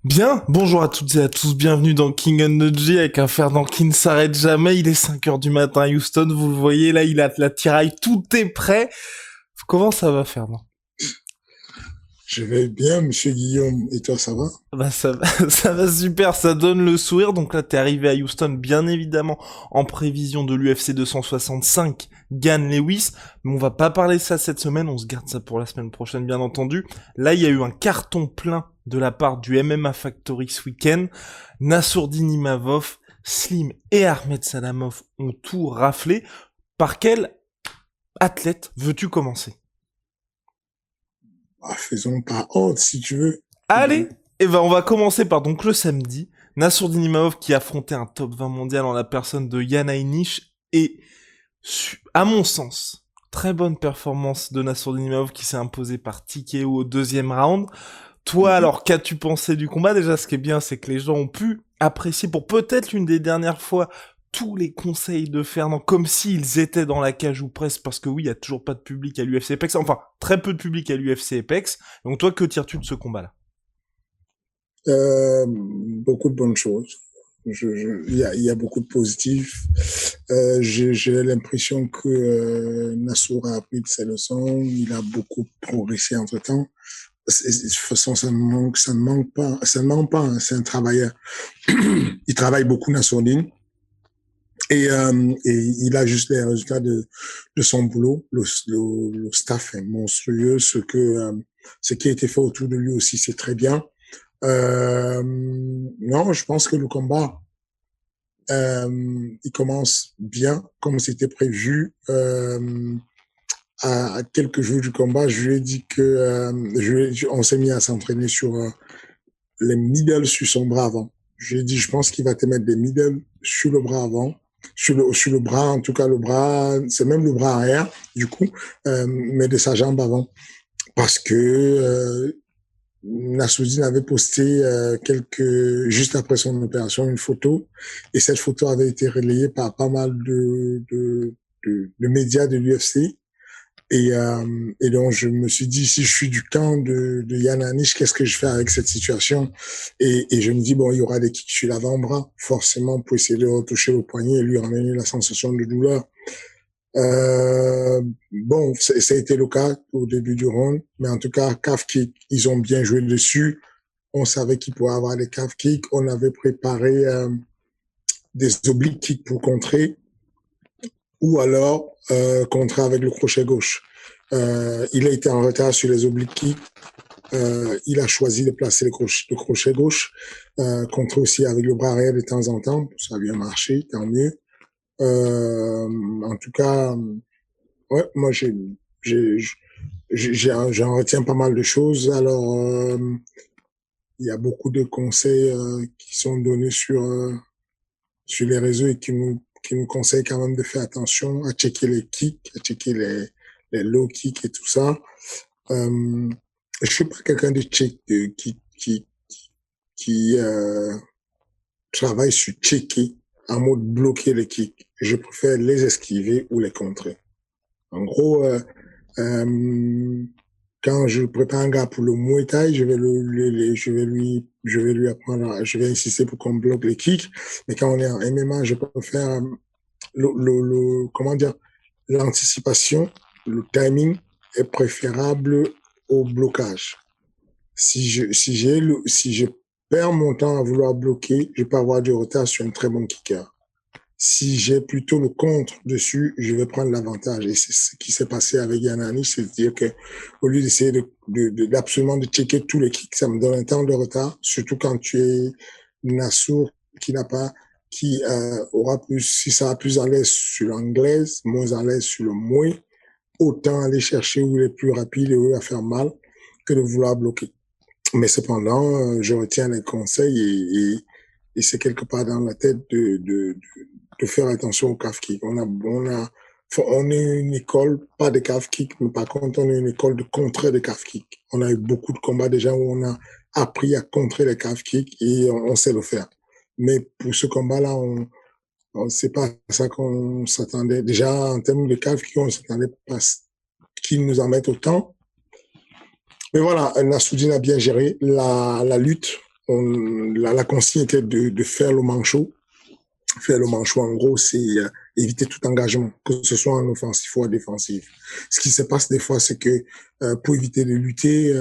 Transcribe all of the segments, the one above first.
Bien, bonjour à toutes et à tous, bienvenue dans King and the G avec un Fernand qui ne s'arrête jamais, il est 5 heures du matin à Houston, vous le voyez là, il a la tiraille, tout est prêt. Comment ça va Fernand? Je vais bien, monsieur Guillaume. Et toi, ça va? Bah ça va, ça va super, ça donne le sourire, donc là t'es arrivé à Houston bien évidemment en prévision de l'UFC 265, Gann Lewis, mais on va pas parler de ça cette semaine, on se garde ça pour la semaine prochaine bien entendu. Là il y a eu un carton plein de la part du MMA Factory ce week-end, Nassourdine Imavov, Slim et Ahmed Salamov ont tout raflé. Par quel athlète veux-tu commencer? Ah, faisons par ordre, si tu veux. Allez, et ben on va commencer par donc le samedi. Nassourdine Imavov qui affrontait un top 20 mondial en la personne de Jan Heinisch et à mon sens, très bonne performance de Nassourdine Imavov qui s'est imposé par TKO au deuxième round. Toi Mhm. alors, qu'as-tu pensé du combat? Déjà ce qui est bien c'est que les gens ont pu apprécier pour peut-être l'une des dernières fois tous les conseils de Fernand comme s'ils étaient dans la cage ou presque parce que oui, il y a toujours pas de public à l'UFC Apex, enfin très peu de public à l'UFC Apex. Donc toi, que tires-tu de ce combat-là? Beaucoup de bonnes choses. Il y a beaucoup de positifs. J'ai l'impression que Nassour a appris de ses leçons. Il a beaucoup progressé entre-temps. De toute façon, ça ne manque pas, hein. C'est un travailleur. Il travaille beaucoup, Nassourdine. Et il a juste les résultats de son boulot. Le staff est monstrueux. Ce qui a été fait autour de lui aussi, c'est très bien. Non, je pense que le combat, il commence bien, comme c'était prévu. À quelques jours du combat, je lui ai dit que on s'est mis à s'entraîner sur les middle sur son bras avant. Je lui ai dit, je pense qu'il va te mettre des middle sur le bras avant, sur le bras, en tout cas le bras, c'est même le bras arrière, du coup, mais de sa jambe avant. Parce que Nassoudine avait posté juste après son opération une photo et cette photo avait été relayée par pas mal de médias de l'UFC et donc je me suis dit si je suis du camp de Yann Anish, qu'est-ce que je fais avec cette situation et je me dis bon il y aura des kicks sur l'avant-bras forcément pour essayer de retoucher le poignet et lui ramener la sensation de douleur. Bon, ça a été le cas au début du round, mais en tout cas, calf kick, ils ont bien joué dessus. On savait qu'il pouvait avoir des calf kicks. On avait préparé des oblique kicks pour contrer, ou alors contrer avec le crochet gauche. Il a été en retard sur les oblique kicks. Il a choisi de placer le crochet gauche, contrer aussi avec le bras arrière de temps en temps. Ça a bien marché, tant mieux. En tout cas, ouais, moi j'ai, j'en retiens pas mal de choses. Alors, il y a beaucoup de conseils qui sont donnés sur les réseaux et qui nous conseillent quand même de faire attention à checker les kicks, à checker les low kicks et tout ça. Je suis pas quelqu'un de check qui travaille sur checker en mode bloquer les kicks. Je préfère les esquiver ou les contrer. En gros, quand je prépare un gars pour le Muay Thai, je vais lui apprendre, je vais insister pour qu'on bloque les kicks. Mais quand on est en MMA, je préfère comment dire, l'anticipation, le timing est préférable au blocage. Si je perds mon temps à vouloir bloquer, je peux avoir du retard sur un très bon kicker. Si j'ai plutôt le contre dessus, je vais prendre l'avantage. Et c'est ce qui s'est passé avec Yanani, c'est-à-dire que au lieu d'essayer d'absolument de checker tous les kicks, ça me donne un temps de retard, surtout quand tu es Nassour qui n'a pas, qui aura plus, si ça a plus à l'aise sur l'anglaise, moins à l'aise sur le mouet, autant aller chercher où il est plus rapide et où il va faire mal que de vouloir bloquer. Mais cependant, je retiens les conseils et c'est quelque part dans la tête de faire attention au calf kick. On est une école, pas de calf kick, mais par contre, on est une école de contrer des calf kick. On a eu beaucoup de combats déjà où on a appris à contrer les calf kick et on sait le faire. Mais pour ce combat-là, c'est pas ça qu'on s'attendait. Déjà, en termes de calf kick, on s'attendait pas qu'ils nous en mettent autant. Mais voilà, Nassoudine a bien géré la lutte. la consigne était de faire le manchot. Faire le manchot, en gros, c'est éviter tout engagement, que ce soit en offensif ou en défensif. Ce qui se passe des fois, c'est que pour éviter de lutter,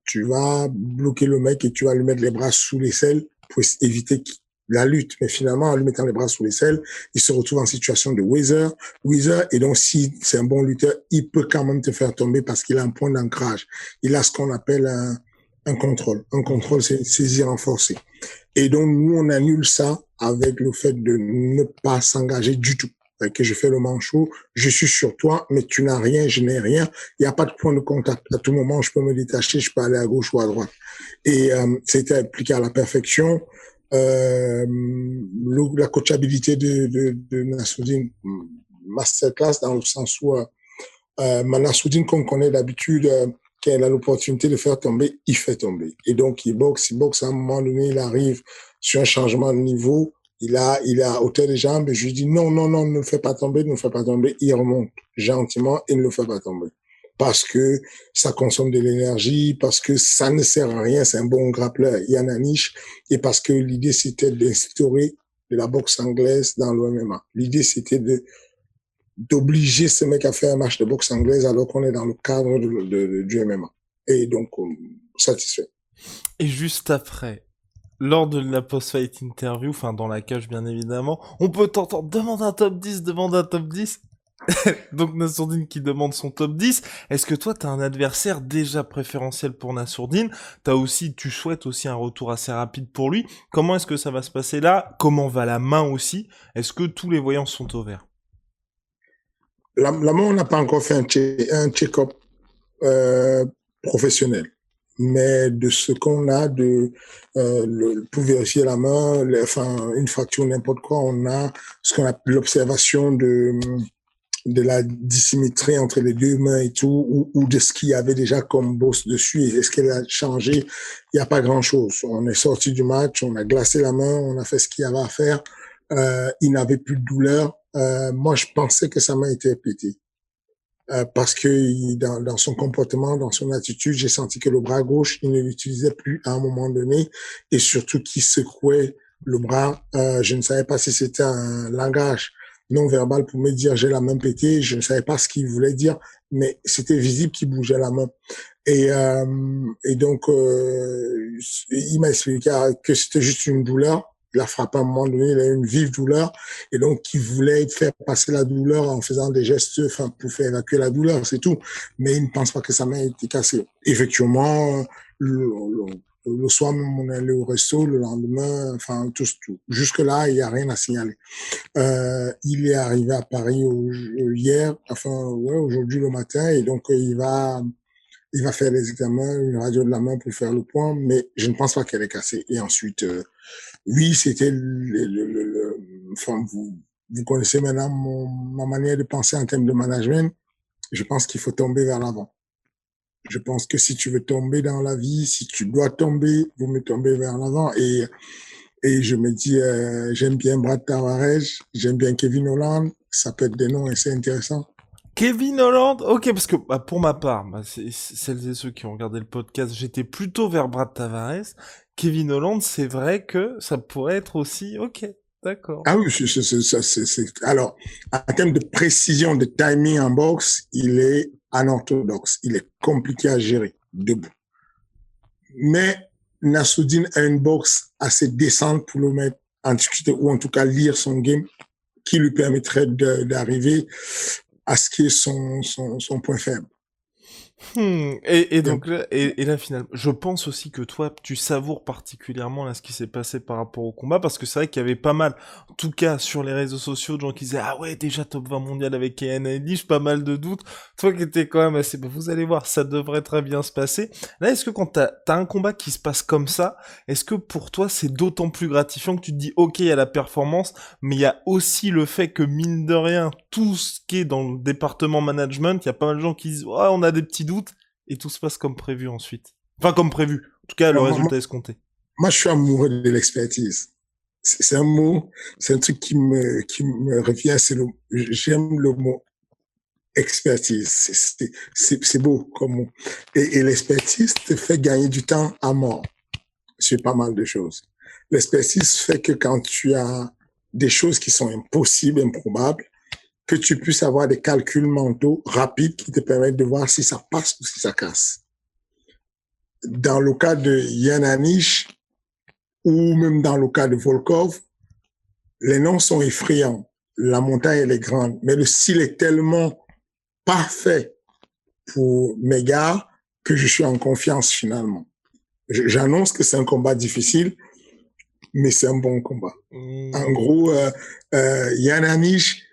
tu vas bloquer le mec et tu vas lui mettre les bras sous l'aisselle pour éviter la lutte. Mais finalement, en lui mettant les bras sous l'aisselle, il se retrouve en situation de Weezer. Et donc, si c'est un bon lutteur, il peut quand même te faire tomber parce qu'il a un point d'ancrage. Il a ce qu'on appelle un contrôle. Un contrôle, c'est une saisie renforcée. Et donc, nous, on annule ça avec le fait de ne pas s'engager du tout. Que je fais le manchot, je suis sur toi, mais tu n'as rien, je n'ai rien. Il n'y a pas de point de contact. À tout moment, je peux me détacher, je peux aller à gauche ou à droite. Et c'était appliqué à la perfection. La coachabilité de Nassoudine, masterclass dans le sens où Nassoudine qu'on connaît d'habitude, quand il a l'opportunité de faire tomber, il fait tomber. Et donc, il boxe, à un moment donné, il arrive sur un changement de niveau, il a hauteur de jambes, et je lui dis non, ne le fais pas tomber, il remonte gentiment et ne le fait pas tomber. Parce que ça consomme de l'énergie, parce que ça ne sert à rien, c'est un bon grappleur, Yann Anish, et parce que l'idée c'était d'instaurer de la boxe anglaise dans le MMA. L'idée c'était d'obliger ce mec à faire un match de boxe anglaise alors qu'on est dans le cadre du MMA. Et donc, satisfait. Et juste après, lors de la post-fight interview, enfin dans la cage bien évidemment, on peut t'entendre demande un top 10, demande un top 10. Donc Nassourdine qui demande son top 10. Est-ce que toi t'as un adversaire déjà préférentiel pour Nassourdine? Tu souhaites aussi un retour assez rapide pour lui. Comment est-ce que ça va se passer là? Comment va la main aussi? Est-ce que tous les voyants sont au vert? La main, on n'a pas encore fait un check-up professionnel. Mais de ce qu'on a pour vérifier la main, une fracture, n'importe quoi, on a ce qu'on appelle l'observation de la dissymétrie entre les deux mains et tout, ou de ce qu'il y avait déjà comme bosse dessus, et est-ce qu'elle a changé? Il n'y a pas grand-chose. On est sorti du match, on a glacé la main, on a fait ce qu'il y avait à faire. Il n'avait plus de douleur. Moi, je pensais que sa main était pétée. Parce que dans son comportement, dans son attitude, j'ai senti que le bras gauche, il ne l'utilisait plus à un moment donné, et surtout qu'il secouait le bras. Je ne savais pas si c'était un langage non verbal pour me dire j'ai la main pétée. Je ne savais pas ce qu'il voulait dire, mais c'était visible qu'il bougeait la main. Et donc, il m'a expliqué que c'était juste une douleur. Il a frappé à un moment donné, il a eu une vive douleur, et donc il voulait faire passer la douleur en faisant des gestes, pour faire évacuer la douleur, c'est tout. Mais il ne pense pas que sa main était cassée. Effectivement, le soir même, on est allé au resto, le lendemain, tout. Jusque-là, il n'y a rien à signaler. Il est arrivé à Paris hier, aujourd'hui le matin, et donc il va faire les examens, une radio de la main pour faire le point, mais je ne pense pas qu'elle est cassée. Et ensuite, oui, c'était vous connaissez maintenant ma manière de penser en termes de management. Je pense qu'il faut tomber vers l'avant. Je pense que si tu veux tomber dans la vie, si tu dois tomber, vous me tombez vers l'avant. Et je me dis, j'aime bien Brad Tavares, j'aime bien Kevin Holland. Ça peut être des noms assez intéressants. Kevin Holland, ok, parce que pour ma part, celles et ceux qui ont regardé le podcast, j'étais plutôt vers Brad Tavares. Kevin Holland, c'est vrai que ça pourrait être aussi, ok, d'accord. Ah oui, alors, en termes de précision, de timing en boxe, il est anorthodoxe. Il est compliqué à gérer, debout. Mais Nassourdine a une boxe assez décente pour le mettre en difficulté, ou en tout cas lire son game, qui lui permettrait d'arriver à ce qui est son point faible. Et donc là, et là finalement, je pense aussi que toi, tu savoures particulièrement là ce qui s'est passé par rapport au combat, parce que c'est vrai qu'il y avait pas mal, en tout cas sur les réseaux sociaux, de gens qui disaient ah ouais déjà top 20 mondial avec Yann Anish, pas mal de doutes. Toi qui étais quand même assez, vous allez voir, ça devrait très bien se passer. Là, est-ce que quand t'as un combat qui se passe comme ça, est-ce que pour toi c'est d'autant plus gratifiant que tu te dis ok il y a la performance, mais il y a aussi le fait que mine de rien, tout ce qui est dans le département management, il y a pas mal de gens qui disent ouais on a des petits doutes. Et tout se passe comme prévu ensuite. Enfin, comme prévu. En tout cas, le résultat est escompté. Moi, je suis amoureux de l'expertise. C'est un mot, c'est un truc qui me revient, j'aime le mot expertise. C'est beau comme mot. Et l'expertise te fait gagner du temps à mort. sur pas mal de choses. L'expertise fait que quand tu as des choses qui sont impossibles, improbables, que tu puisses avoir des calculs mentaux rapides qui te permettent de voir si ça passe ou si ça casse. Dans le cas de Yananish ou même dans le cas de Volkov, les noms sont effrayants. La montagne, elle est grande, mais le style est tellement parfait pour mes gars que je suis en confiance finalement. J'annonce que c'est un combat difficile, mais c'est un bon combat. En gros, Yananish,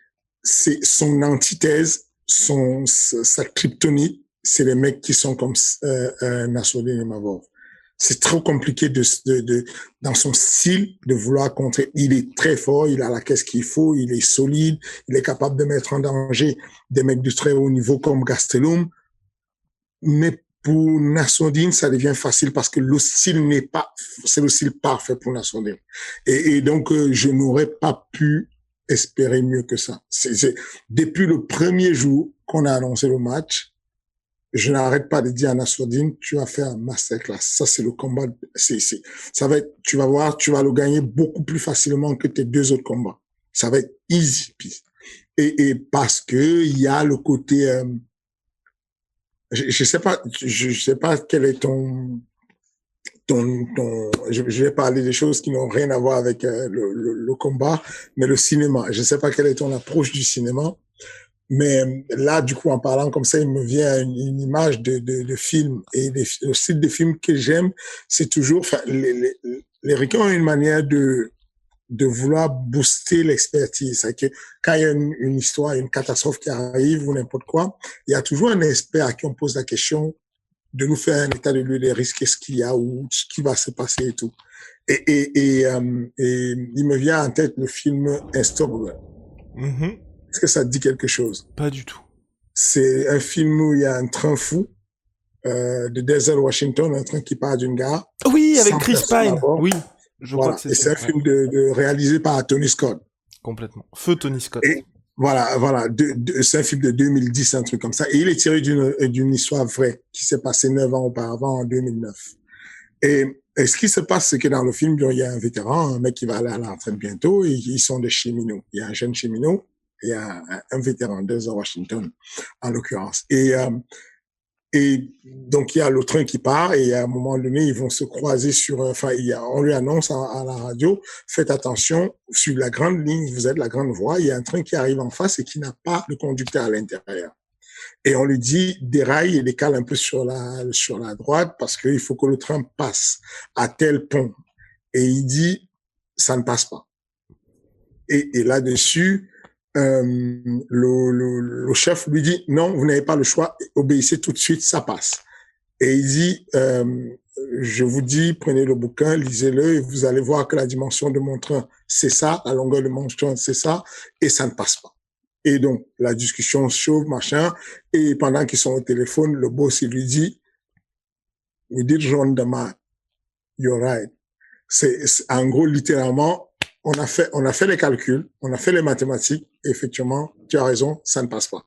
c'est son antithèse, sa kryptonite, c'est les mecs qui sont comme Nassourdine Imavov. C'est trop compliqué dans son style de vouloir contrer. Il est très fort, il a la caisse qu'il faut, il est solide, il est capable de mettre en danger des mecs de très haut niveau comme Gastelum. Mais pour Nassourdine, ça devient facile parce que le style c'est le style parfait pour Nassourdine. Et donc, je n'aurais pas pu espérer mieux que ça. Depuis le premier jour qu'on a annoncé le match, je n'arrête pas de dire à Nassourdine, tu vas faire un masterclass. Ça, c'est le combat. Ça va être, tu vas voir, tu vas le gagner beaucoup plus facilement que tes deux autres combats. Ça va être easy. Et parce que il y a le côté, je sais pas quel est je vais parler des choses qui n'ont rien à voir avec le combat, mais le cinéma. Je sais pas quelle est ton approche du cinéma. Mais là, du coup, en parlant comme ça, il me vient une image de film. Et le style de film que j'aime, c'est toujours, enfin, les Ricains ont une manière de vouloir booster l'expertise. C'est que quand il y a une histoire, une catastrophe qui arrive ou n'importe quoi, il y a toujours un expert à qui on pose la question de nous faire un état de lieu des risques, qu'est-ce qu'il y a ou ce qui va se passer et tout. Et il me vient en tête le film Unstoppable. Mm-hmm. Est-ce que ça te dit quelque chose? Pas du tout. C'est un film où il y a un train fou de Denzel Washington, un train qui part d'une gare. Oui, avec Chris Pine. Oui, je crois que c'est ça. Et c'est un film réalisé par Tony Scott. Complètement. Feu Tony Scott. Et voilà. C'est un film de 2010, un truc comme ça. Et il est tiré d'une histoire vraie qui s'est passée 9 ans auparavant, en 2009. Et ce qui se passe, c'est que dans le film, il y a un vétéran, un mec qui va aller à la retraite bientôt, et ils sont des cheminots. Il y a un jeune cheminot, il y a un vétéran, Denzel Washington, en l'occurrence. Et donc, il y a le train qui part et à un moment donné, ils vont se croiser on lui annonce à la radio, faites attention, sur la grande ligne, vous êtes la grande voie, il y a un train qui arrive en face et qui n'a pas de conducteur à l'intérieur. Et on lui dit, déraille et décale un peu sur la droite parce qu'il faut que le train passe à tel pont. Et il dit, ça ne passe pas. Et là-dessus, le chef lui dit, non, vous n'avez pas le choix, obéissez tout de suite, ça passe. Et il dit, je vous dis, prenez le bouquin, lisez-le, et vous allez voir que la dimension de mon train, c'est ça, la longueur de mon train, c'est ça, et ça ne passe pas. Et donc, la discussion chauffe, machin, et pendant qu'ils sont au téléphone, le boss, il lui dit, we did run the math, you're right. C'est en gros, littéralement, on a fait les calculs, on a fait les mathématiques, et effectivement, tu as raison, ça ne passe pas.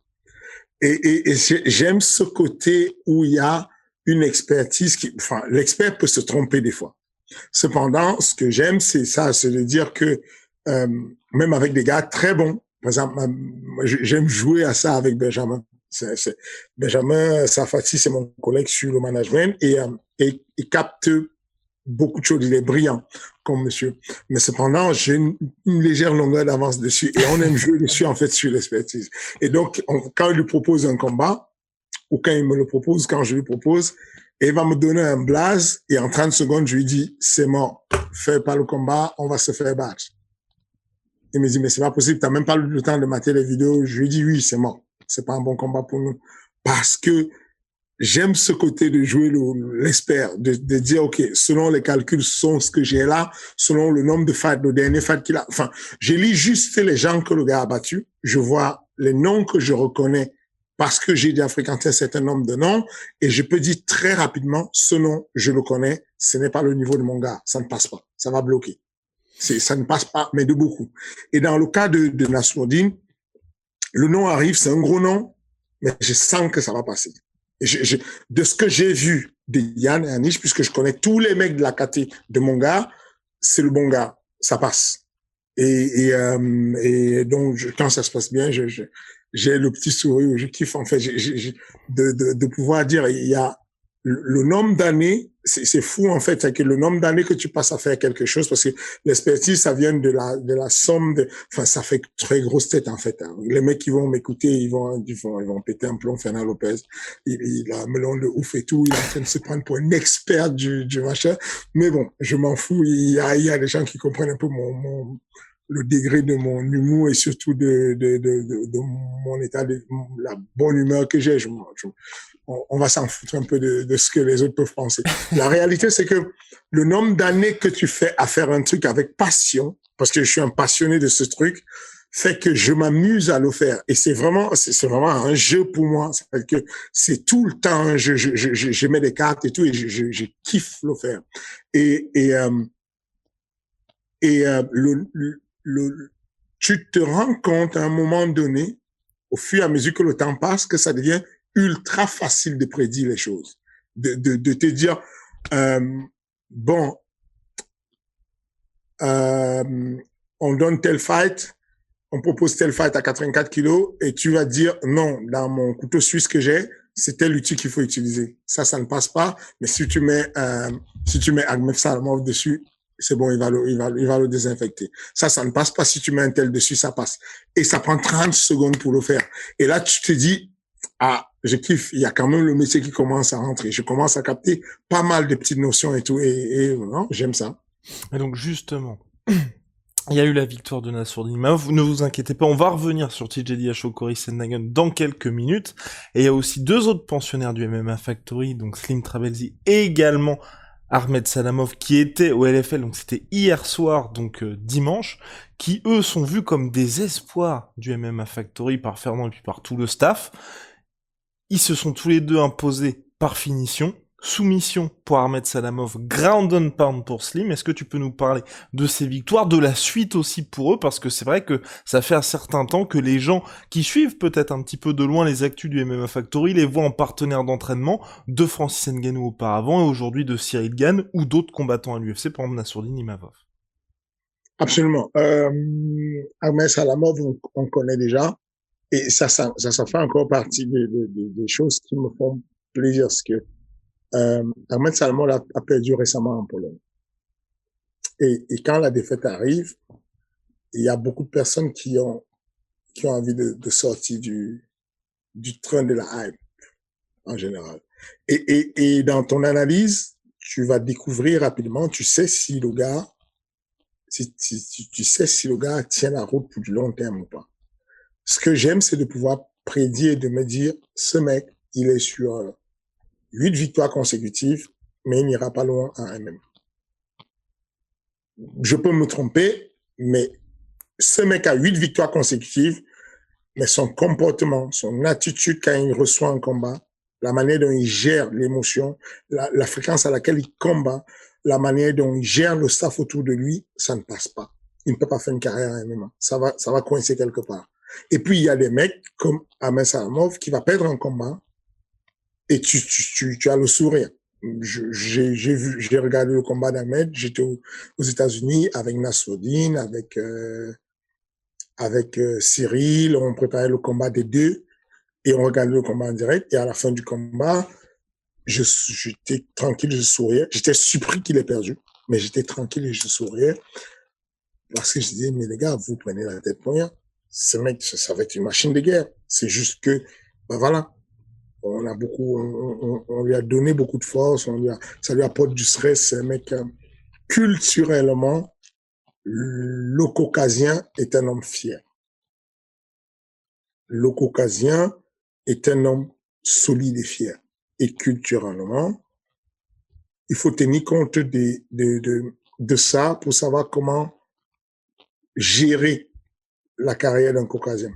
Et j'aime ce côté où il y a une expertise l'expert peut se tromper des fois. Cependant, ce que j'aime, c'est ça, c'est de dire que, même avec des gars très bons, par exemple, j'aime jouer à ça avec Benjamin. Benjamin Safati, c'est mon collègue sur le management et il capte beaucoup de choses, il est brillant comme monsieur. Mais cependant, j'ai une légère longueur d'avance dessus et on aime jouer dessus en fait sur l'expertise. Et donc, quand il lui propose un combat, ou quand il me le propose, quand je lui propose, et il va me donner un blaze et en 30 secondes, je lui dis, c'est mort, fais pas le combat, on va se faire battre. Il me dit, mais c'est pas possible, t'as même pas eu le temps de mater les vidéos. Je lui dis, oui, c'est mort. C'est pas un bon combat pour nous. Parce que j'aime ce côté de jouer l'expert, de dire, OK, selon les calculs, selon ce que j'ai là, selon le nombre de fights, le dernier fight qu'il a. Enfin, je lis juste les gens que le gars a battus. Je vois les noms que je reconnais parce que j'ai déjà fréquenté un certain nombre de noms et je peux dire très rapidement, ce nom, je le connais, ce n'est pas le niveau de mon gars. Ça ne passe pas. Ça va bloquer. Ça ne passe pas, mais de beaucoup. Et dans le cas de Nassourdine, le nom arrive, c'est un gros nom, mais je sens que ça va passer. De ce que j'ai vu de Yann et Anish, puisque je connais tous les mecs de la KT de mon gars, c'est le bon gars, ça passe. Et donc, quand ça se passe bien, j'ai le petit sourire, je kiffe, en fait, de pouvoir dire, il y a le nombre d'années, c'est fou, en fait, c'est que le nombre d'années que tu passes à faire quelque chose, parce que l'expertise, ça vient de la somme enfin, ça fait très grosse tête, en fait, hein. Les mecs qui vont m'écouter, ils vont péter un plomb. Fernand Lopez, il a un melon de ouf et tout, il est en train de se prendre pour un expert du machin. Mais bon, je m'en fous, il y a des gens qui comprennent un peu le degré de mon humour et surtout de mon état de la bonne humeur que j'ai. On va s'en foutre un peu de ce que les autres peuvent penser. La réalité, c'est que le nombre d'années que tu fais à faire un truc avec passion, parce que je suis un passionné de ce truc, fait que je m'amuse à le faire. Et c'est vraiment un jeu pour moi. C'est que c'est tout le temps, je mets des cartes et tout, et je kiffe le faire. Et tu te rends compte à un moment donné, au fur et à mesure que le temps passe, que ça devient ultra facile de prédire les choses. De te dire, bon, on donne tel fight, on propose tel fight à 84 kilos, et tu vas dire, non, dans mon couteau suisse que j'ai, c'est tel outil qu'il faut utiliser. Ça ne passe pas, mais si tu mets Ahmed Salamov dessus, c'est bon, il va le désinfecter. Ça ne passe pas. Si tu mets un tel dessus, ça passe. Et ça prend 30 secondes pour le faire. Et là, tu te dis, ah, je kiffe. Il y a quand même le métier qui commence à rentrer. Je commence à capter pas mal de petites notions et tout. Et non, j'aime ça. Et donc, justement, il y a eu la victoire de Nassourdine. Ne vous inquiétez pas, on va revenir sur TJDH Cory Sandhagen dans quelques minutes. Et il y a aussi deux autres pensionnaires du MMA Factory, donc Slim Trabelsi et également Ahmed Salamov, qui était au LFL, donc c'était hier soir, donc dimanche, qui eux sont vus comme des espoirs du MMA Factory par Fernand et puis par tout le staff. Ils se sont tous les deux imposés par finition. Soumission pour Ahmed Salamov, ground and pound pour Slim. Est-ce que tu peux nous parler de ces victoires, de la suite aussi pour eux, parce que c'est vrai que ça fait un certain temps que les gens qui suivent peut-être un petit peu de loin les actus du MMA Factory les voient en partenaire d'entraînement de Francis Ngannou auparavant et aujourd'hui de Cyril Gane ou d'autres combattants à l'UFC, par exemple Nassourdine Imavov. Absolument. Ahmed Salamov, on connaît déjà, et ça fait encore partie des choses qui me font plaisir, parce que Ahmed Salamov a perdu récemment en Pologne. Et quand la défaite arrive, il y a beaucoup de personnes qui ont envie de sortir du train de la hype, en général. Et dans ton analyse, tu vas découvrir rapidement, tu sais si le gars, tu sais si le gars tient la route pour du long terme ou pas. Ce que j'aime, c'est de pouvoir prédire et de me dire, ce mec, il est sur 8 victoires consécutives, mais il n'ira pas loin en MMA. Je peux me tromper, mais ce mec a 8 victoires consécutives, mais son comportement, son attitude quand il reçoit un combat, la manière dont il gère l'émotion, la fréquence à laquelle il combat, la manière dont il gère le staff autour de lui, ça ne passe pas. Il ne peut pas faire une carrière en MMA. Ça va coincer quelque part. Et puis, il y a des mecs comme Ahmed Salamov qui va perdre un combat et tu as le sourire. J'ai regardé le combat d'Ahmed, j'étais aux États-Unis avec Nassourdine, avec Cyril, on préparait le combat des deux et on regardait le combat en direct. Et à la fin du combat, j'étais tranquille, je souriais. J'étais surpris qu'il ait perdu, mais j'étais tranquille et je souriais parce que je disais, mais les gars, vous prenez la tête pour rien. Ce mec, ça va être une machine de guerre. C'est juste que, ben voilà, on lui a donné beaucoup de force, ça lui apporte du stress. C'est un mec culturellement, le Caucasien est un homme fier. Le Caucasien est un homme solide et fier. Et culturellement, il faut tenir compte de ça pour savoir comment gérer la carrière d'un Caucasien.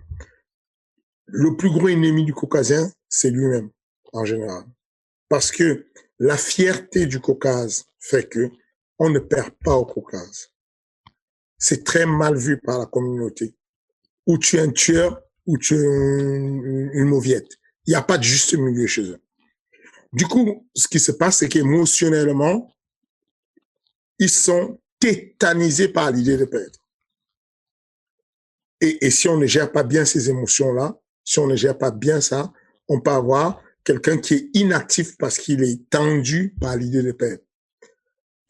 Le plus gros ennemi du Caucasien, c'est lui-même, en général. Parce que la fierté du Caucase fait que on ne perd pas au Caucase. C'est très mal vu par la communauté. Ou tu es un tueur, ou tu es une mauviette. Il n'y a pas de juste milieu chez eux. Du coup, ce qui se passe, c'est qu'émotionnellement, ils sont tétanisés par l'idée de perdre. Et si on ne gère pas bien ces émotions-là, si on ne gère pas bien ça, on peut avoir quelqu'un qui est inactif parce qu'il est tendu par l'idée de perdre.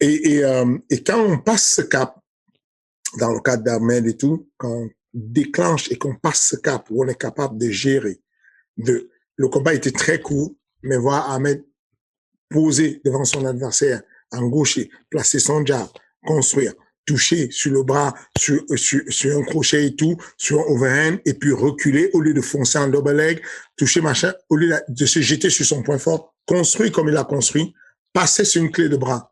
Et quand on passe ce cap, dans le cadre d'Ahmed et tout, quand on déclenche et qu'on passe ce cap où on est capable de gérer, le combat était très court, mais voir Ahmed poser devant son adversaire, engaucher, placer son jab, construire, toucher sur le bras, sur un crochet et tout, sur un overhand, et puis reculer au lieu de foncer en double leg, toucher machin, au lieu de se jeter sur son point fort, construire comme il a construit, passer sur une clé de bras.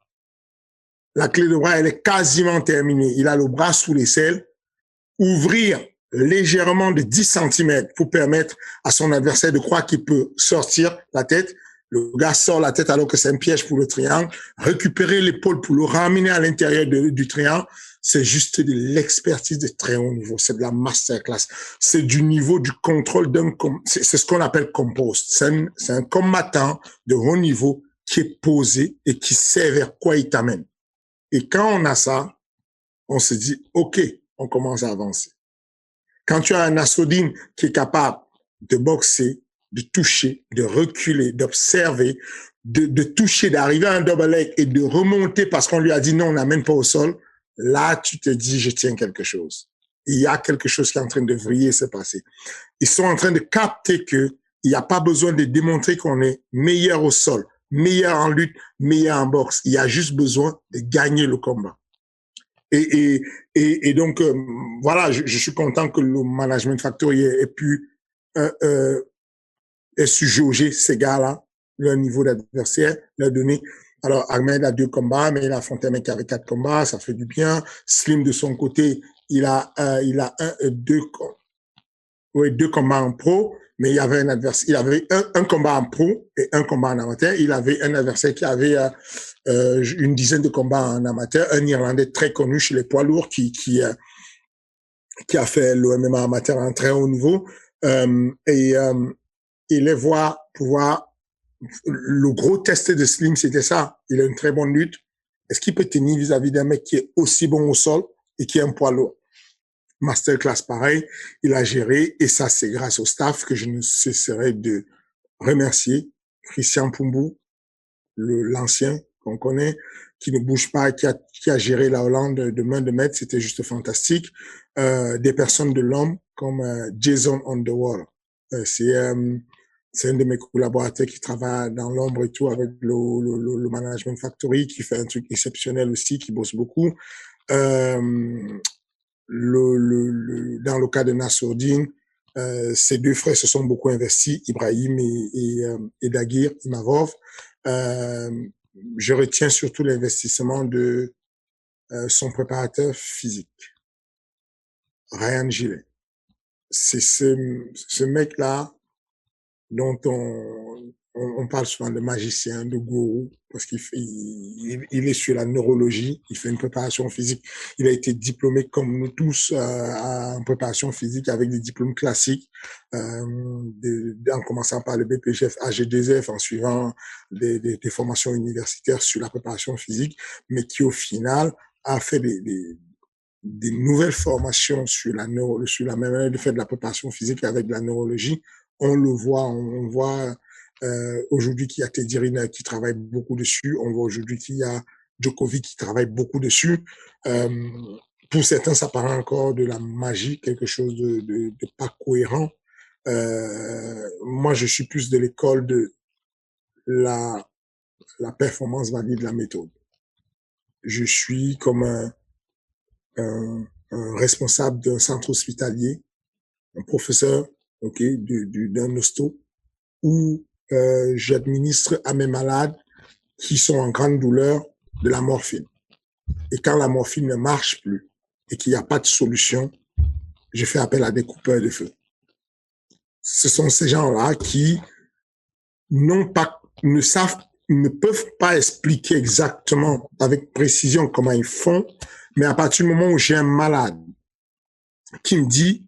La clé de bras, elle est quasiment terminée. Il a le bras sous l'aisselle, ouvrir légèrement de 10 cm pour permettre à son adversaire de croire qu'il peut sortir la tête. Le gars sort la tête alors que c'est un piège pour le triangle. Récupérer l'épaule pour le ramener à l'intérieur du triangle, c'est juste de l'expertise de très haut niveau. C'est de la masterclass. C'est du niveau du contrôle c'est ce qu'on appelle compost. C'est un combattant de haut niveau qui est posé et qui sait vers quoi il t'amène. Et quand on a ça, on se dit, OK, on commence à avancer. Quand tu as un Nassourdine qui est capable de boxer, de toucher, de reculer, d'observer, de toucher, d'arriver à un double leg et de remonter parce qu'on lui a dit non, on n'amène pas au sol, là, tu te dis, je tiens quelque chose. Il y a quelque chose qui est en train de vriller et se passer. Ils sont en train de capter que il n'y a pas besoin de démontrer qu'on est meilleur au sol, meilleur en lutte, meilleur en boxe. Il y a juste besoin de gagner le combat. Et donc, voilà, je suis content que le Management Factory ait pu su jauger ces gars-là, leur niveau d'adversaire, leur donner. Alors, Ahmed a 2 combats, mais il a affronté un mec qui avait 4 combats, ça fait du bien. Slim, de son côté, il a 2 combats en pro, mais il y avait un adversaire, il avait un combat en pro et un combat en amateur. Il avait un adversaire qui avait une dizaine de combats en amateur, un Irlandais très connu chez les poids lourds qui a fait le MMA amateur à un très haut niveau. Et les voir pouvoir, le gros test de Slim, c'était ça. Il a une très bonne lutte. Est-ce qu'il peut tenir vis-à-vis d'un mec qui est aussi bon au sol et qui est un poids lourd? Masterclass pareil, il a géré, et ça, c'est grâce au staff que je ne cesserai de remercier. Christian Pumbou, l'ancien qu'on connaît, qui ne bouge pas, qui a géré la Hollande de main de maître, c'était juste fantastique. Des personnes de l'homme comme Jason Underworld. C'est un de mes collaborateurs qui travaille dans l'ombre et tout avec le Management Factory, qui fait un truc exceptionnel aussi, qui bosse beaucoup. Dans le cas de Nassourdine, ces 2 frères se sont beaucoup investis, Ibrahim et Daguir Imavov. Je retiens surtout l'investissement de son préparateur physique, Ryan Gillet. C'est ce mec-là dont on parle souvent de magicien, de gourou, parce il est sur la neurologie, il fait une préparation physique. Il a été diplômé comme nous tous en préparation physique avec des diplômes classiques, en commençant par le BPGF, AG2F, en suivant des formations universitaires sur la préparation physique, mais qui au final a fait des nouvelles formations sur la manière de faire de la préparation physique avec de la neurologie. On le voit, on voit aujourd'hui qu'il y a Teddy Riner qui travaille beaucoup dessus. On voit aujourd'hui qu'il y a Djokovic qui travaille beaucoup dessus. Pour certains, ça paraît encore de la magie, quelque chose de pas cohérent. Moi, je suis plus de l'école de la performance valide de la méthode. Je suis comme un responsable d'un centre hospitalier, un professeur, d'un hosto, où j'administre à mes malades qui sont en grande douleur de la morphine. Et quand la morphine ne marche plus et qu'il n'y a pas de solution, je fais appel à des coupeurs de feu. Ce sont ces gens-là qui ne peuvent pas expliquer exactement avec précision comment ils font, mais à partir du moment où j'ai un malade qui me dit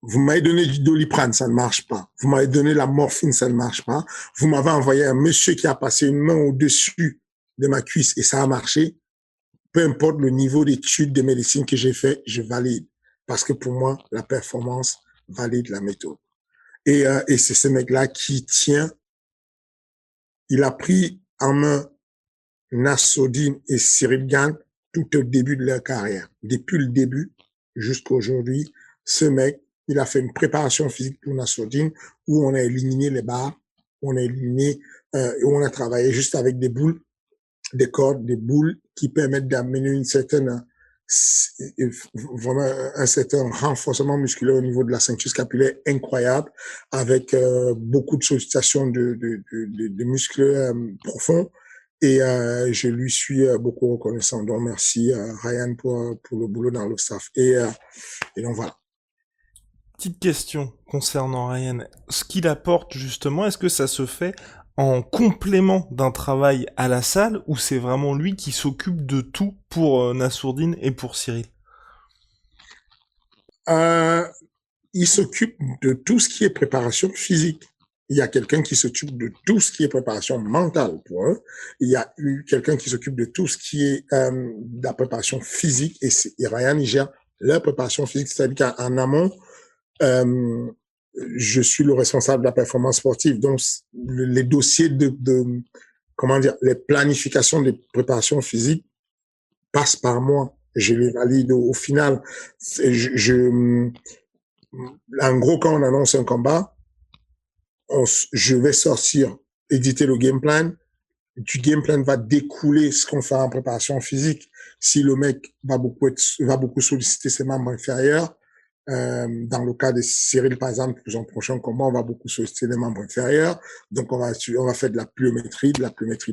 Vous m'avez donné du Doliprane, ça ne marche pas. Vous m'avez donné la morphine, ça ne marche pas. Vous m'avez envoyé un monsieur qui a passé une main au-dessus de ma cuisse et ça a marché. Peu importe le niveau d'études de médecine que j'ai fait, je valide. Parce que pour moi, la performance valide la méthode. Et c'est ce mec-là qui tient. Il a pris en main Nassourdine et Cyril Gane tout au début de leur carrière. Depuis le début jusqu'à aujourd'hui, ce mec, il a fait une préparation physique pour Nassourdine où on a éliminé les barres, on a éliminé, où on a travaillé juste avec des boules, des cordes, des boules qui permettent d'amener une certaine, vraiment un certain renforcement musculaire au niveau de la ceinture scapulaire incroyable avec beaucoup de sollicitation de muscles profonds. Et je lui suis beaucoup reconnaissant. Donc merci Ryan pour le boulot dans le staff. Et donc voilà. Petite question concernant Ryan. Ce qu'il apporte justement, est-ce que ça se fait en complément d'un travail à la salle ou c'est vraiment lui qui s'occupe de tout pour Nassourdine et pour Cyril? Il s'occupe de tout ce qui est préparation physique. Il y a quelqu'un qui s'occupe de tout ce qui est préparation mentale pour eux. Il y a eu quelqu'un qui s'occupe de tout ce qui est de la préparation physique. Et Ryan, il gère la préparation physique. C'est-à-dire qu'en amont, je suis le responsable de la performance sportive. Donc, les dossiers comment dire, les planifications de préparation physique passent par moi. Je les valide au final. En gros, quand on annonce un combat, je vais sortir, éditer le game plan. Du game plan va découler ce qu'on fait en préparation physique. Si le mec va beaucoup solliciter ses membres inférieurs, dans le cas de Cyril, par exemple, pour son prochain combat, on va beaucoup solliciter les membres inférieurs. Donc, on va faire de la pliométrie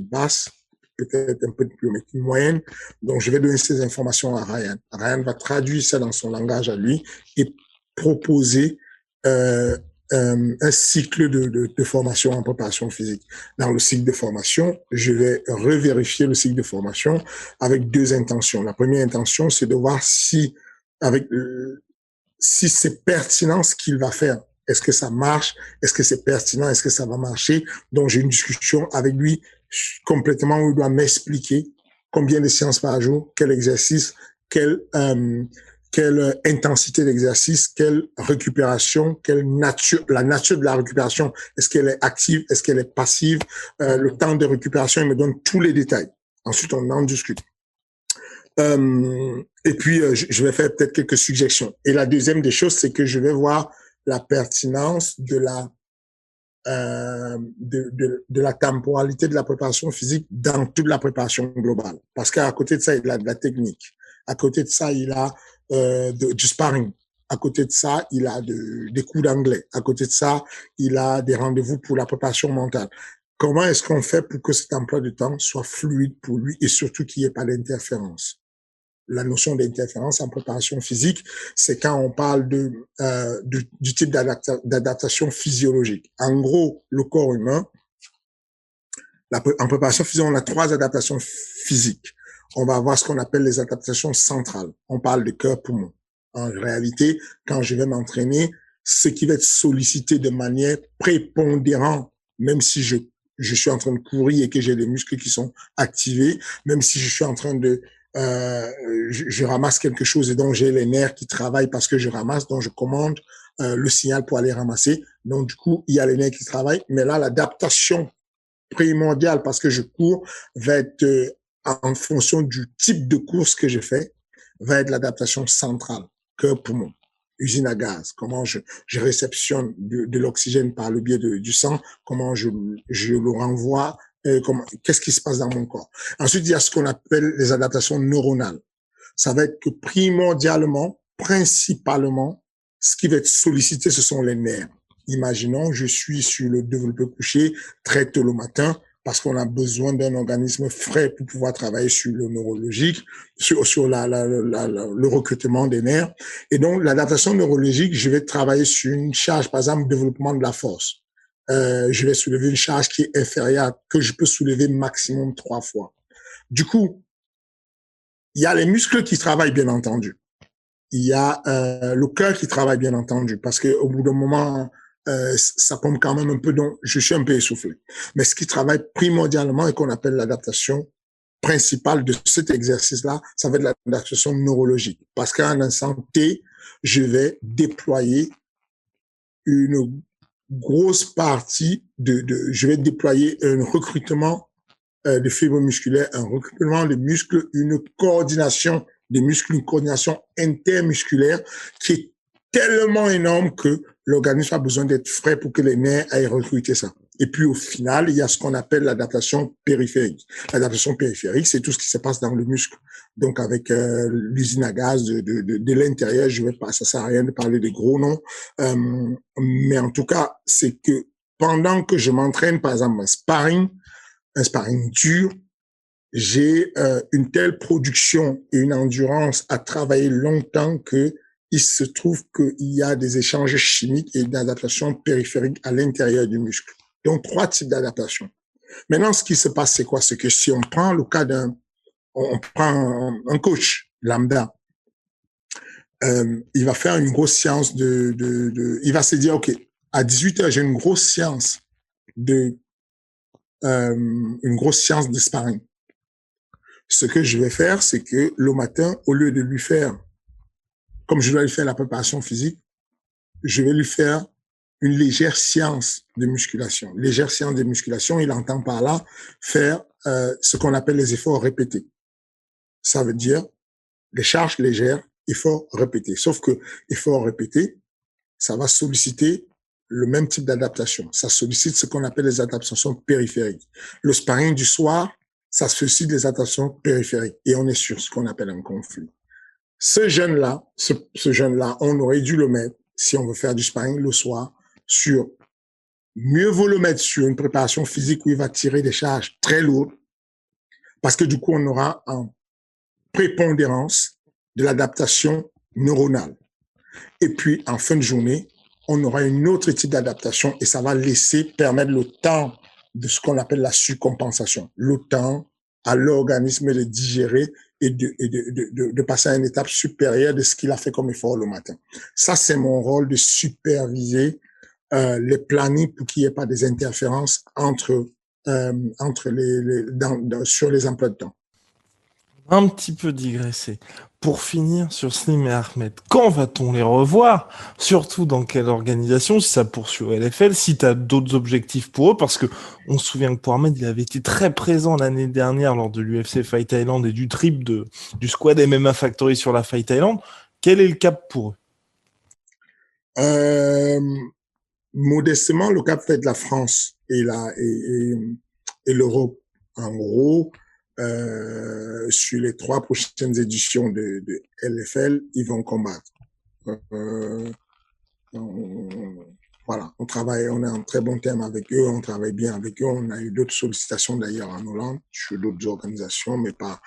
basse, peut-être un peu de pliométrie moyenne. Donc, je vais donner ces informations à Ryan. Ryan va traduire ça dans son langage à lui et proposer un cycle de formation en préparation physique. Dans le cycle de formation, je vais revérifier le cycle de formation avec deux intentions. La première intention, c'est de voir si c'est pertinent ce qu'il va faire. Est-ce que ça marche? Est-ce que c'est pertinent? Est-ce que ça va marcher? Donc, j'ai une discussion avec lui complètement où il doit m'expliquer combien de séances par jour, quel exercice, quelle intensité d'exercice, quelle récupération, la nature de la récupération. Est-ce qu'elle est active? Est-ce qu'elle est passive? Le temps de récupération, il me donne tous les détails. Ensuite, on en discute. Et puis, je vais faire peut-être quelques suggestions. Et la deuxième des choses, c'est que je vais voir la pertinence de la temporalité de la préparation physique dans toute la préparation globale. Parce qu'à côté de ça, il a de la technique. À côté de ça, il a du sparring. À côté de ça, il a des cours d'anglais. À côté de ça, il a des rendez-vous pour la préparation mentale. Comment est-ce qu'on fait pour que cet emploi de temps soit fluide pour lui et surtout qu'il n'y ait pas d'interférence? La notion d'interférence en préparation physique, c'est quand on parle du type d'adaptation physiologique. En gros, le corps humain, en préparation physique, on a 3 adaptations physiques. On va avoir ce qu'on appelle les adaptations centrales. On parle de cœur-poumon. En réalité, quand je vais m'entraîner, ce qui va être sollicité de manière prépondérante, même si je suis en train de courir et que j'ai les muscles qui sont activés, même si je suis en train de je ramasse quelque chose et donc j'ai les nerfs qui travaillent parce que je ramasse, donc je commande le signal pour aller ramasser. Donc du coup, il y a les nerfs qui travaillent, mais là, l'adaptation primordiale parce que je cours va être en fonction du type de course que je fais, va être l'adaptation centrale, cœur-poumon, usine à gaz, comment je réceptionne de l'oxygène par le biais du sang, comment je le renvoie, qu'est-ce qui se passe dans mon corps. Ensuite, il y a ce qu'on appelle les adaptations neuronales. Ça va être que primordialement, principalement, ce qui va être sollicité, ce sont les nerfs. Imaginons, je suis sur le développé couché très tôt le matin parce qu'on a besoin d'un organisme frais pour pouvoir travailler sur le neurologique, sur le recrutement des nerfs. Et donc, l'adaptation neurologique, je vais travailler sur une charge, par exemple, développement de la force. Je vais soulever une charge qui est inférieure, que je peux soulever maximum 3 fois. Du coup, il y a les muscles qui travaillent, bien entendu. Il y a le cœur qui travaille, bien entendu, parce que au bout d'un moment, ça pompe quand même un peu, donc je suis un peu essoufflé. Mais ce qui travaille primordialement et qu'on appelle l'adaptation principale de cet exercice-là, ça va être l'adaptation neurologique. Parce qu'à un instant T, je vais déployer une grosse partie je vais déployer un recrutement de fibres musculaires, un recrutement de muscles, une coordination des muscles, une coordination intermusculaire qui est tellement énorme que l'organisme a besoin d'être frais pour que les nerfs aillent recruter ça. Et puis au final, il y a ce qu'on appelle l'adaptation périphérique. L'adaptation périphérique, c'est tout ce qui se passe dans le muscle. Donc avec l'usine à gaz de l'intérieur, je vais pas, ça sert à rien de parler des gros noms, mais en tout cas, c'est que pendant que je m'entraîne, par exemple, un sparring dur, j'ai une telle production et une endurance à travailler longtemps que il se trouve qu'il y a des échanges chimiques et d'adaptation périphérique à l'intérieur du muscle. Donc, 3 types d'adaptation. Maintenant, ce qui se passe, c'est quoi? C'est que si on prend le cas on prend un coach lambda, il va faire une grosse séance il va se dire, OK, à 18h, j'ai une grosse séance de sparring. Ce que je vais faire, c'est que le matin, au lieu de lui faire, comme je dois lui faire la préparation physique, je vais lui faire une légère séance de musculation. Légère séance de musculation, il entend par là faire ce qu'on appelle les efforts répétés. Ça veut dire les charges légères, efforts répétés. Sauf que efforts répétés, ça va solliciter le même type d'adaptation. Ça sollicite ce qu'on appelle les adaptations périphériques. Le sparring du soir, ça sollicite les adaptations périphériques. Et on est sur ce qu'on appelle un conflit. Ce jeune-là, on aurait dû le mettre, si on veut faire du sparring le soir, mieux vaut le mettre sur une préparation physique où il va tirer des charges très lourdes, parce que du coup, on aura en prépondérance de l'adaptation neuronale. Et puis, en fin de journée, on aura une autre type d'adaptation et ça va permettre le temps de ce qu'on appelle la surcompensation. Le temps à l'organisme de digérer et de passer à une étape supérieure de ce qu'il a fait comme effort le matin. Ça, c'est mon rôle de superviser les plannings pour qu'il n'y ait pas des interférences sur les emplois de temps. Un petit peu digressé. Pour finir sur Slim et Ahmed, quand va-t-on les revoir? Surtout dans quelle organisation? Si ça poursuit au LFL, si tu as d'autres objectifs pour eux, parce que on se souvient que pour Ahmed, il avait été très présent l'année dernière lors de l'UFC Fight Thailand et du trip du squad MMA Factory sur la Fight Thailand. Quel est le cap pour eux? Modestement, le cap fait de la France et l'Europe. En gros, sur les 3 prochaines éditions de LFL, ils vont combattre. Voilà, on est en très bon terme avec eux, on travaille bien avec eux. On a eu d'autres sollicitations d'ailleurs en Hollande sur d'autres organisations, mais pas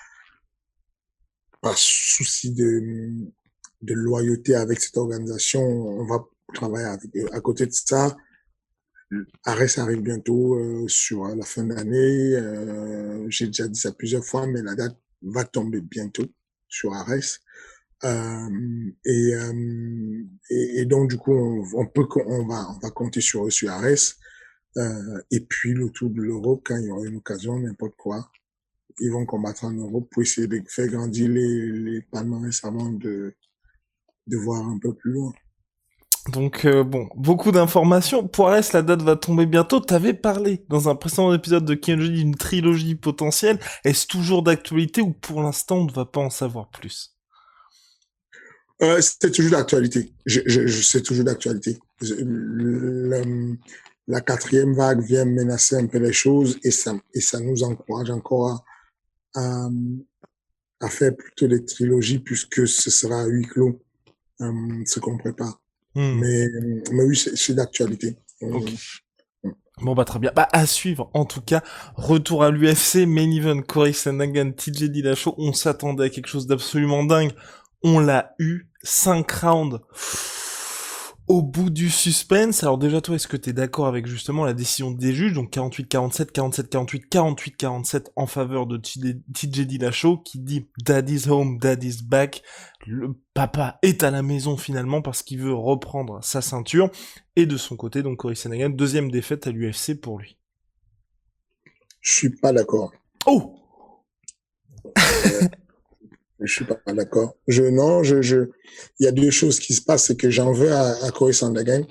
souci de loyauté avec cette organisation. On va travailler avec eux. À côté de ça, Ares arrive bientôt sur la fin d'année. J'ai déjà dit ça plusieurs fois, mais la date va tomber bientôt sur Ares. Et donc du coup, on va compter sur eux sur Ares. Et puis le tour de l'Europe, quand il y aura une occasion, n'importe quoi, ils vont combattre en Europe pour essayer de faire grandir les palmarès avant de voir un peu plus loin. Donc bon, beaucoup d'informations. Pour Arès, la date va tomber bientôt. T'avais parlé dans un précédent épisode de Kenji d'une trilogie potentielle. Est-ce toujours d'actualité ou pour l'instant on ne va pas en savoir plus? C'est toujours d'actualité. C'est toujours d'actualité. La 4e vague vient menacer un peu les choses et ça nous encourage encore à faire plutôt des trilogies puisque ce sera à huis clos ce qu'on prépare. Mais oui, c'est d'actualité. Okay. Bon bah très bien. Bah à suivre en tout cas. Retour à l'UFC, Main Event, Corey Sandhagen, TJ Dillashaw. On s'attendait à quelque chose d'absolument dingue. On l'a eu. 5 rounds. au bout du suspense. Alors déjà, toi, est-ce que t'es d'accord avec justement la décision des juges, donc 48-47, 47-48, 48-47 en faveur de TJ Dillashaw, qui dit Daddy's home, Daddy's back. Le papa est à la maison finalement parce qu'il veut reprendre sa ceinture. Et de son côté, donc Cory Sandhagen, deuxième défaite à l'UFC pour lui. Je suis pas d'accord. Oh! Je suis pas d'accord. Il y a deux choses qui se passent, c'est que j'en veux à Cory Sandhagen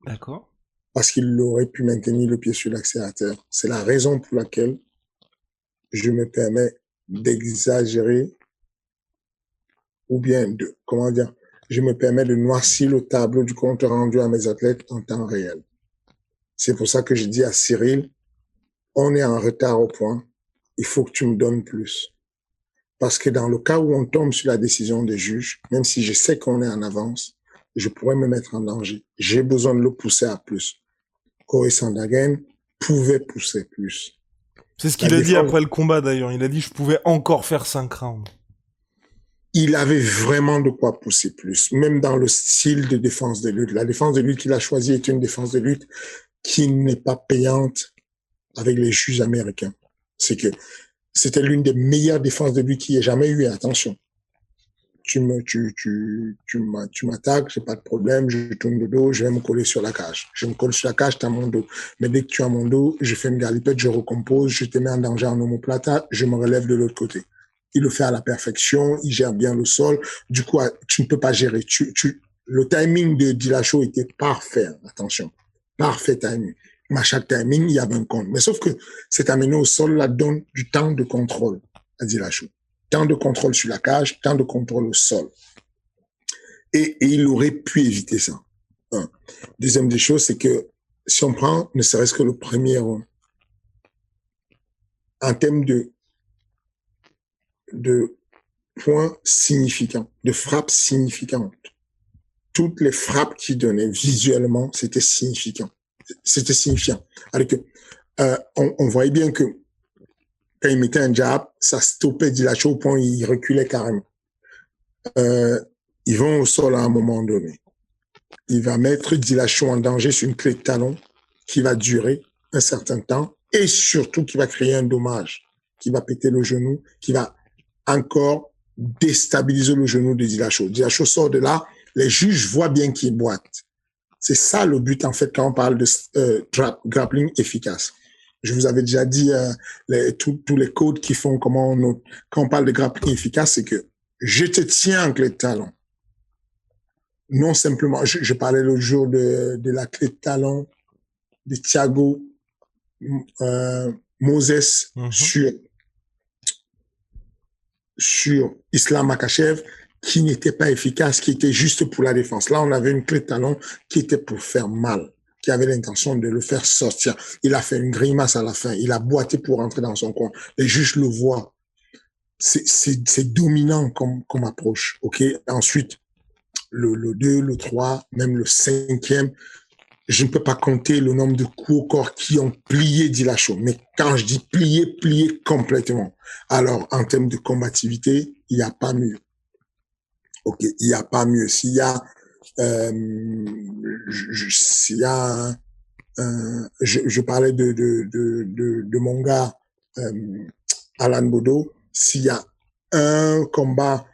D'accord. parce qu'il aurait pu maintenir le pied sur l'accélérateur. C'est la raison pour laquelle je me permets d'exagérer ou bien je me permets de noircir le tableau du compte rendu à mes athlètes en temps réel. C'est pour ça que je dis à Cyril, on est en retard au point, il faut que tu me donnes plus. Parce que dans le cas où on tombe sur la décision des juges, même si je sais qu'on est en avance, je pourrais me mettre en danger. J'ai besoin de le pousser à plus. Cory Sandhagen pouvait pousser plus. C'est ce qu'il a dit après le combat d'ailleurs. Il a dit je pouvais encore faire 5 rounds. Il avait vraiment de quoi pousser plus, même dans le style de défense de lutte. La défense de lutte qu'il a choisie est une défense de lutte qui n'est pas payante avec les juges américains. C'est que c'était l'une des meilleures défenses de lutte qu'il y ait jamais eu. Attention. Tu m'attaques, j'ai pas de problème, je tourne le dos, je vais me coller sur la cage. Je me colle sur la cage, tu as mon dos. Mais dès que tu as mon dos, je fais une galipette, je recompose, je te mets en danger en omoplata, je me relève de l'autre côté. Il le fait à la perfection, il gère bien le sol. Du coup, tu ne peux pas gérer. Le timing de Dillashaw était parfait. Attention. Parfait timing. Mais à chaque timing, il y avait un compte. Mais sauf que cet amené au sol, là, donne du temps de contrôle à Dillashaw. Temps de contrôle sur la cage, temps de contrôle au sol. Et il aurait pu éviter ça. Un. Deuxième des choses, c'est que si on prend ne serait-ce que le premier round, en termes de points significants, de frappes significantes, toutes les frappes qu'il donnait visuellement, c'était significant. C'était signifiant. Alors que on voyait bien que quand il mettait un jab, ça stoppait Dillashaw au point où il reculait carrément. Ils vont au sol à un moment donné. Il va mettre Dillashaw en danger sur une clé de talon qui va durer un certain temps et surtout qui va créer un dommage, qui va péter le genou, qui va encore déstabiliser le genou de Dillashaw. Dillashaw sort de là, les juges voient bien qu'il boite. C'est ça le but en fait quand on parle de grappling efficace. Je vous avais déjà dit tous les codes qui font quand on parle de grappling efficace, c'est que je te tiens en clé de talon. Non simplement, je parlais l'autre jour de la clé de talon de Thiago Moses sur Islam Makhachev, qui n'était pas efficace, qui était juste pour la défense. Là, on avait une clé de talon qui était pour faire mal, qui avait l'intention de le faire sortir. Il a fait une grimace à la fin. Il a boité pour rentrer dans son coin. Les juges le voient. C'est dominant comme approche. OK? Ensuite, le 2, le 3, même le 5e, je ne peux pas compter le nombre de coups au corps qui ont plié Dillashaw. Mais quand je dis plié complètement. Alors, en termes de combativité, il n'y a pas mieux. OK, il n'y a pas mieux. S'il y a, je parlais de mon gars, Alan Bodo, s'il y a un combat,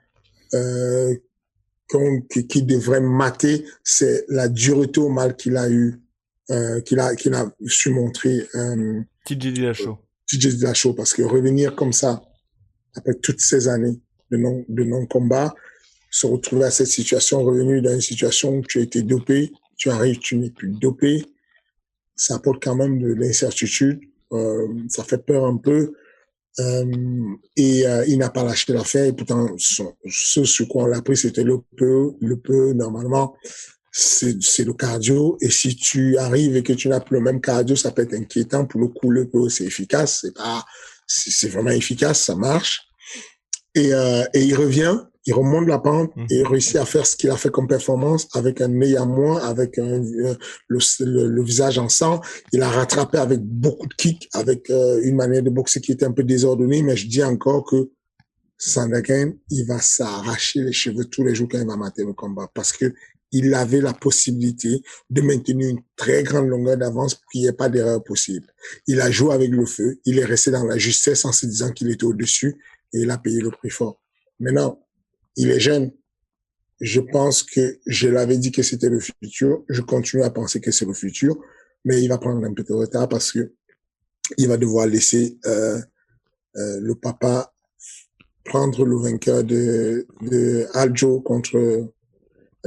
qui devrait mater, c'est la dureté au mal qu'il a eu, qu'il a su montrer, TJ Dillashaw, parce que revenir comme ça, après toutes ces années de non-combat, se retrouver à cette situation, revenu dans une situation où tu as été dopé, tu arrives, tu n'es plus dopé, ça apporte quand même de l'incertitude, ça fait peur un peu, il n'a pas lâché l'affaire, et pourtant, ce sur quoi on l'a pris, c'était le peu, normalement, c'est le cardio, et si tu arrives et que tu n'as plus le même cardio, ça peut être inquiétant. Pour le coup, le peu, c'est efficace, c'est vraiment efficace, ça marche, et il revient, il remonte la pente et il réussit à faire ce qu'il a fait comme performance avec un nez à moins, avec le visage en sang. Il a rattrapé avec beaucoup de kicks, avec une manière de boxer qui était un peu désordonnée, mais je dis encore que Sandhagen, il va s'arracher les cheveux tous les jours quand il va mater le combat parce que il avait la possibilité de maintenir une très grande longueur d'avance pour qu'il n'y ait pas d'erreur possible. Il a joué avec le feu, il est resté dans la justesse en se disant qu'il était au-dessus et il a payé le prix fort. Maintenant, il est jeune. Je pense que je l'avais dit que c'était le futur. Je continue à penser que c'est le futur, mais il va prendre un peu de retard parce que il va devoir laisser le papa prendre le vainqueur de Aljo contre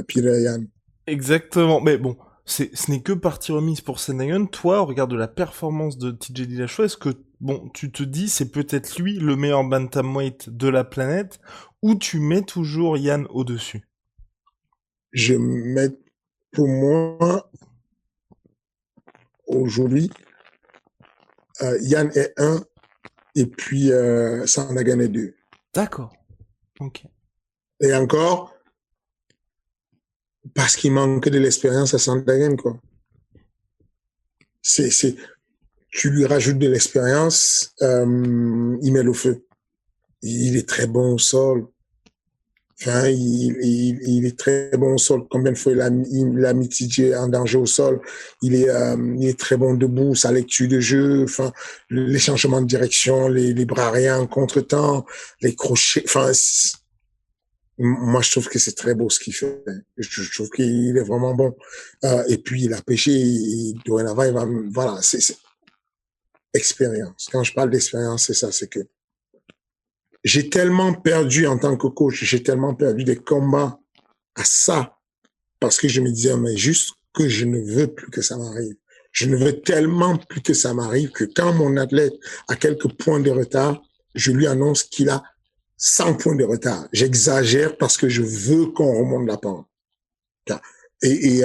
Peter Yan. Exactement. Mais bon, ce n'est que partie remise pour Sandhagen. Toi, au regard de la performance de TJ Dillashaw, est-ce que, bon, tu te dis, c'est peut-être lui le meilleur bantamweight de la planète, ou tu mets toujours Yan au-dessus? Je mets, pour moi, aujourd'hui, Yan est 1 et puis Sandhagen est 2. D'accord. Ok. Et encore, parce qu'il manque de l'expérience à Sandhagen, quoi. Tu lui rajoutes de l'expérience, il met le feu. Il est très bon au sol. Enfin, il est très bon au sol. Combien de fois il a mis TJ en danger au sol. Il est très bon debout, sa lecture de jeu, enfin, les changements de direction, les bras arrière en contre-temps, les crochets. Enfin, moi, je trouve que c'est très beau ce qu'il fait. Je trouve qu'il est vraiment bon. Et puis, il a pêché. Dorénavant, il va, voilà, c'est expérience. Quand je parle d'expérience, c'est ça, c'est que j'ai tellement perdu en tant que coach, j'ai tellement perdu des combats à ça, parce que je me disais, mais juste que je ne veux plus que ça m'arrive. Je ne veux tellement plus que ça m'arrive que quand mon athlète a quelques points de retard, je lui annonce qu'il a 100 points de retard. J'exagère parce que je veux qu'on remonte la pente. Et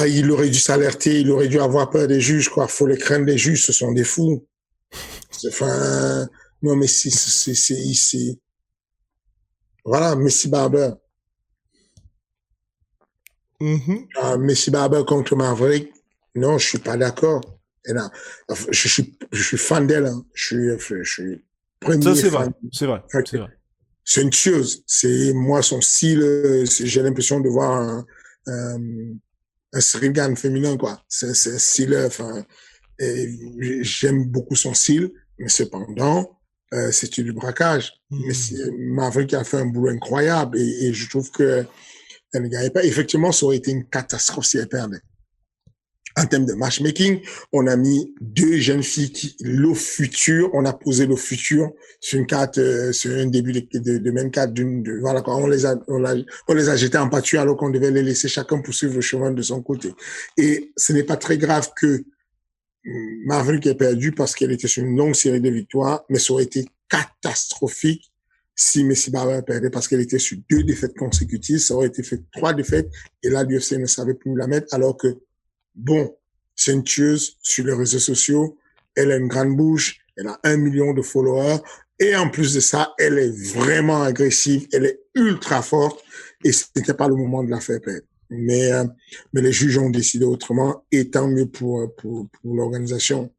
il aurait dû s'alerter, il aurait dû avoir peur des juges, quoi. Faut les craindre des juges, ce sont des fous. Enfin, non, mais c'est, voilà, Messi Barber. Messi Barber contre Maverick. Non, je suis pas d'accord. Et là, je suis fan d'elle, hein. Je suis Ça, premier c'est vrai. fan. C'est vrai. Enfin, C'est vrai. c'est une tueuse. C'est, moi, son style, j'ai l'impression de voir un Srigan féminin, quoi. C'est un style, enfin, j'aime beaucoup son style, mais cependant, c'est du braquage. Mais Maverick a fait un boulot incroyable et je trouve que elle ne gagnait pas. Effectivement, ça aurait été une catastrophe si elle perdait. En termes de matchmaking, on a mis deux jeunes filles le futur, on a posé le futur sur une carte, sur un début de même carte voilà, on les a jetés en pâture alors qu'on devait les laisser chacun poursuivre le chemin de son côté. Et ce n'est pas très grave que Maverick ait perdu parce qu'elle était sur une longue série de victoires, mais ça aurait été catastrophique si Messi Barber perdait parce qu'elle était sur 2 défaites consécutives, ça aurait été fait 3 défaites et là l'UFC ne savait plus où la mettre alors que bon, c'est une tueuse sur les réseaux sociaux, elle a une grande bouche, elle a 1 million de followers et en plus de ça, elle est vraiment agressive, elle est ultra forte et ce n'était pas le moment de la faire perdre. Mais les juges ont décidé autrement et tant mieux pour l'organisation.